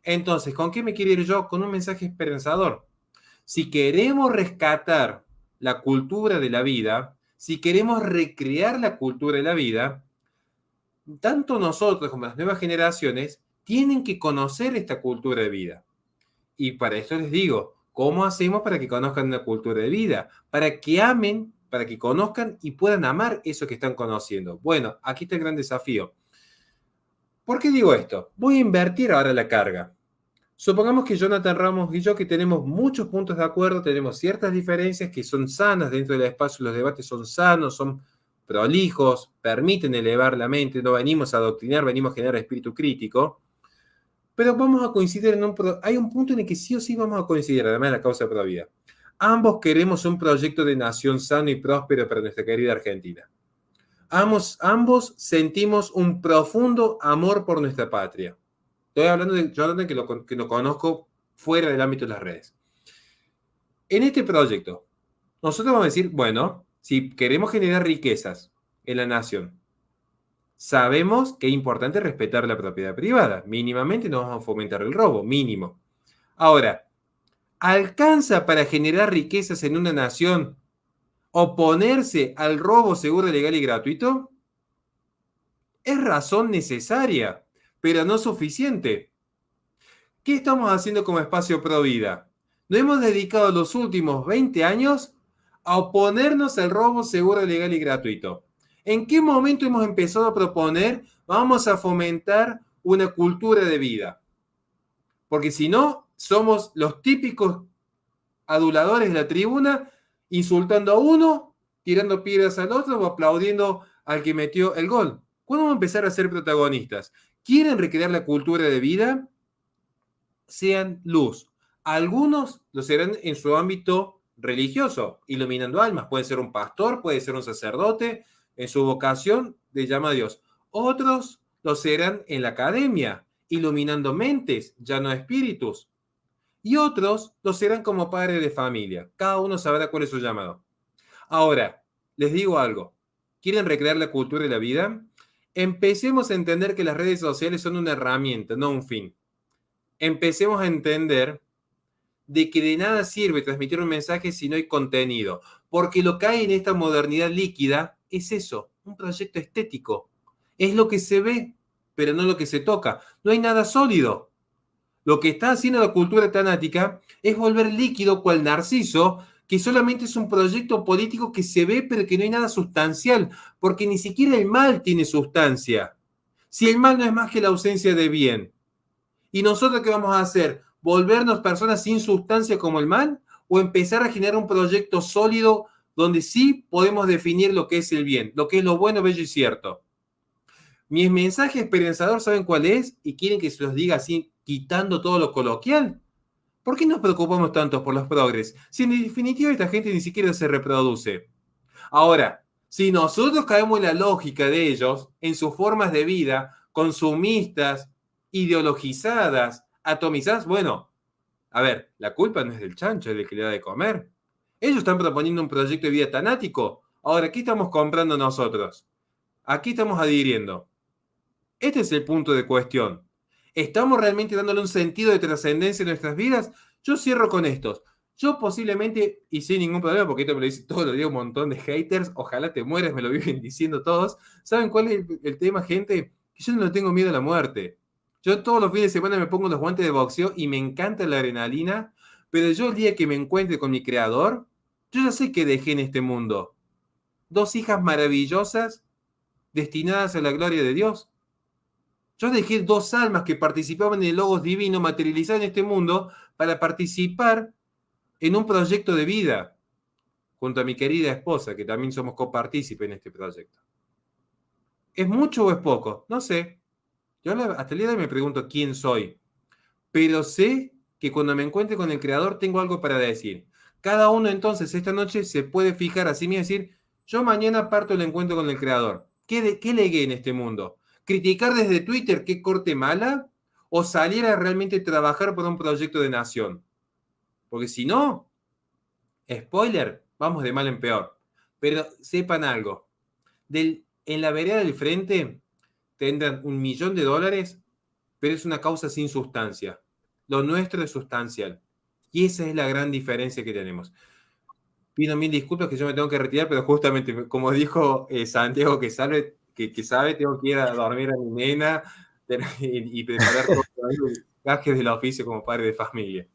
Entonces, ¿con qué me quiero ir yo? Con un mensaje esperanzador. Si queremos rescatar la cultura de la vida, si queremos recrear la cultura de la vida, tanto nosotros como las nuevas generaciones tienen que conocer esta cultura de vida. Y para esto les digo, ¿cómo hacemos para que conozcan una cultura de vida? Para que amen, para que conozcan y puedan amar eso que están conociendo. Bueno, aquí está el gran desafío. ¿Por qué digo esto? Voy a invertir ahora la carga. Supongamos que Jonathan Ramos y yo, que tenemos muchos puntos de acuerdo, tenemos ciertas diferencias que son sanas dentro del espacio, los debates son sanos, son prolijos, permiten elevar la mente, no venimos a adoctrinar, venimos a generar espíritu crítico, pero vamos a coincidir hay un punto en el que sí o sí vamos a coincidir, además de la causa pro vida. Ambos queremos un proyecto de nación sano y próspero para nuestra querida Argentina. Ambos sentimos un profundo amor por nuestra patria. Estoy hablando de Jonathan, que lo conozco fuera del ámbito de las redes. En este proyecto, nosotros vamos a decir, bueno, si queremos generar riquezas en la nación, sabemos que es importante respetar la propiedad privada. Mínimamente no vamos a fomentar el robo, mínimo. Ahora, ¿alcanza para generar riquezas en una nación oponerse al robo seguro, legal y gratuito? Es razón necesaria, pero no suficiente. ¿Qué estamos haciendo como espacio pro vida? Nos hemos dedicado los últimos 20 años a oponernos al robo seguro, legal y gratuito. ¿En qué momento hemos empezado a proponer vamos a fomentar una cultura de vida? Porque si no, somos los típicos aduladores de la tribuna, insultando a uno, tirando piedras al otro o aplaudiendo al que metió el gol. ¿Cuándo vamos a empezar a ser protagonistas? ¿Quieren recrear la cultura de vida? Sean luz. Algunos lo serán en su ámbito religioso, iluminando almas. Puede ser un pastor, puede ser un sacerdote, en su vocación de llama a Dios. Otros lo serán en la academia, iluminando mentes, ya no espíritus. Y otros lo serán como padres de familia. Cada uno sabrá cuál es su llamado. Ahora, les digo algo. ¿Quieren recrear la cultura de la vida? Empecemos a entender que las redes sociales son una herramienta, no un fin. Empecemos a entender de que de nada sirve transmitir un mensaje si no hay contenido. Porque lo que hay en esta modernidad líquida es eso, un proyecto estético. Es lo que se ve, pero no lo que se toca. No hay nada sólido. Lo que está haciendo la cultura tanática es volver líquido cual Narciso, que solamente es un proyecto político que se ve, pero que no hay nada sustancial, porque ni siquiera el mal tiene sustancia. Si el mal no es más que la ausencia de bien. ¿Y nosotros qué vamos a hacer? ¿Volvernos personas sin sustancia como el mal? ¿O empezar a generar un proyecto sólido donde sí podemos definir lo que es el bien, lo que es lo bueno, bello y cierto? Mi mensaje esperanzador, ¿saben cuál es? Y quieren que se los diga así, quitando todo lo coloquial. ¿Por qué nos preocupamos tanto por los progres? Si en definitiva esta gente ni siquiera se reproduce. Ahora, si nosotros caemos en la lógica de ellos, en sus formas de vida, consumistas, ideologizadas, atomizadas, bueno, a ver, la culpa no es del chancho, es del que le da de comer. Ellos están proponiendo un proyecto de vida tanático. Ahora, ¿qué estamos comprando nosotros? ¿A qué estamos adhiriendo? Este es el punto de cuestión. ¿Estamos realmente dándole un sentido de trascendencia en nuestras vidas? Yo cierro con estos. Yo posiblemente, y sin ningún problema, porque esto me lo dice todos los días un montón de haters, ojalá te mueras, me lo viven diciendo todos. ¿Saben cuál es el tema, gente? Que yo no le tengo miedo a la muerte. Yo todos los fines de semana me pongo los guantes de boxeo y me encanta la adrenalina, pero yo el día que me encuentre con mi creador, yo ya sé que dejé en este mundo 2 hijas maravillosas destinadas a la gloria de Dios. Yo dejé 2 almas que participaban en el Logos Divino materializado en este mundo para participar en un proyecto de vida junto a mi querida esposa, que también somos copartícipes en este proyecto. ¿Es mucho o es poco? No sé. Yo hasta el día de hoy me pregunto quién soy, pero sé que cuando me encuentre con el Creador tengo algo para decir. Cada uno entonces esta noche se puede fijar a sí mismo y decir, yo mañana parto el encuentro con el Creador. ¿Qué legué en este mundo? ¿Criticar desde Twitter qué corte mala? ¿O salir a realmente trabajar por un proyecto de nación? Porque si no, spoiler, vamos de mal en peor. Pero sepan algo, en la vereda del frente tendrán $1.000.000, pero es una causa sin sustancia. Lo nuestro es sustancial. Y esa es la gran diferencia que tenemos. Pido 1000 disculpas que yo me tengo que retirar, pero justamente, como dijo Santiago que sabe, tengo que ir a dormir a mi nena y preparar todos los gajes del oficio como padre de familia.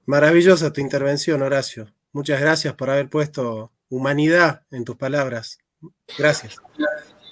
Maravillosa tu intervención, Horacio. Muchas gracias por haber puesto humanidad en tus palabras. Gracias.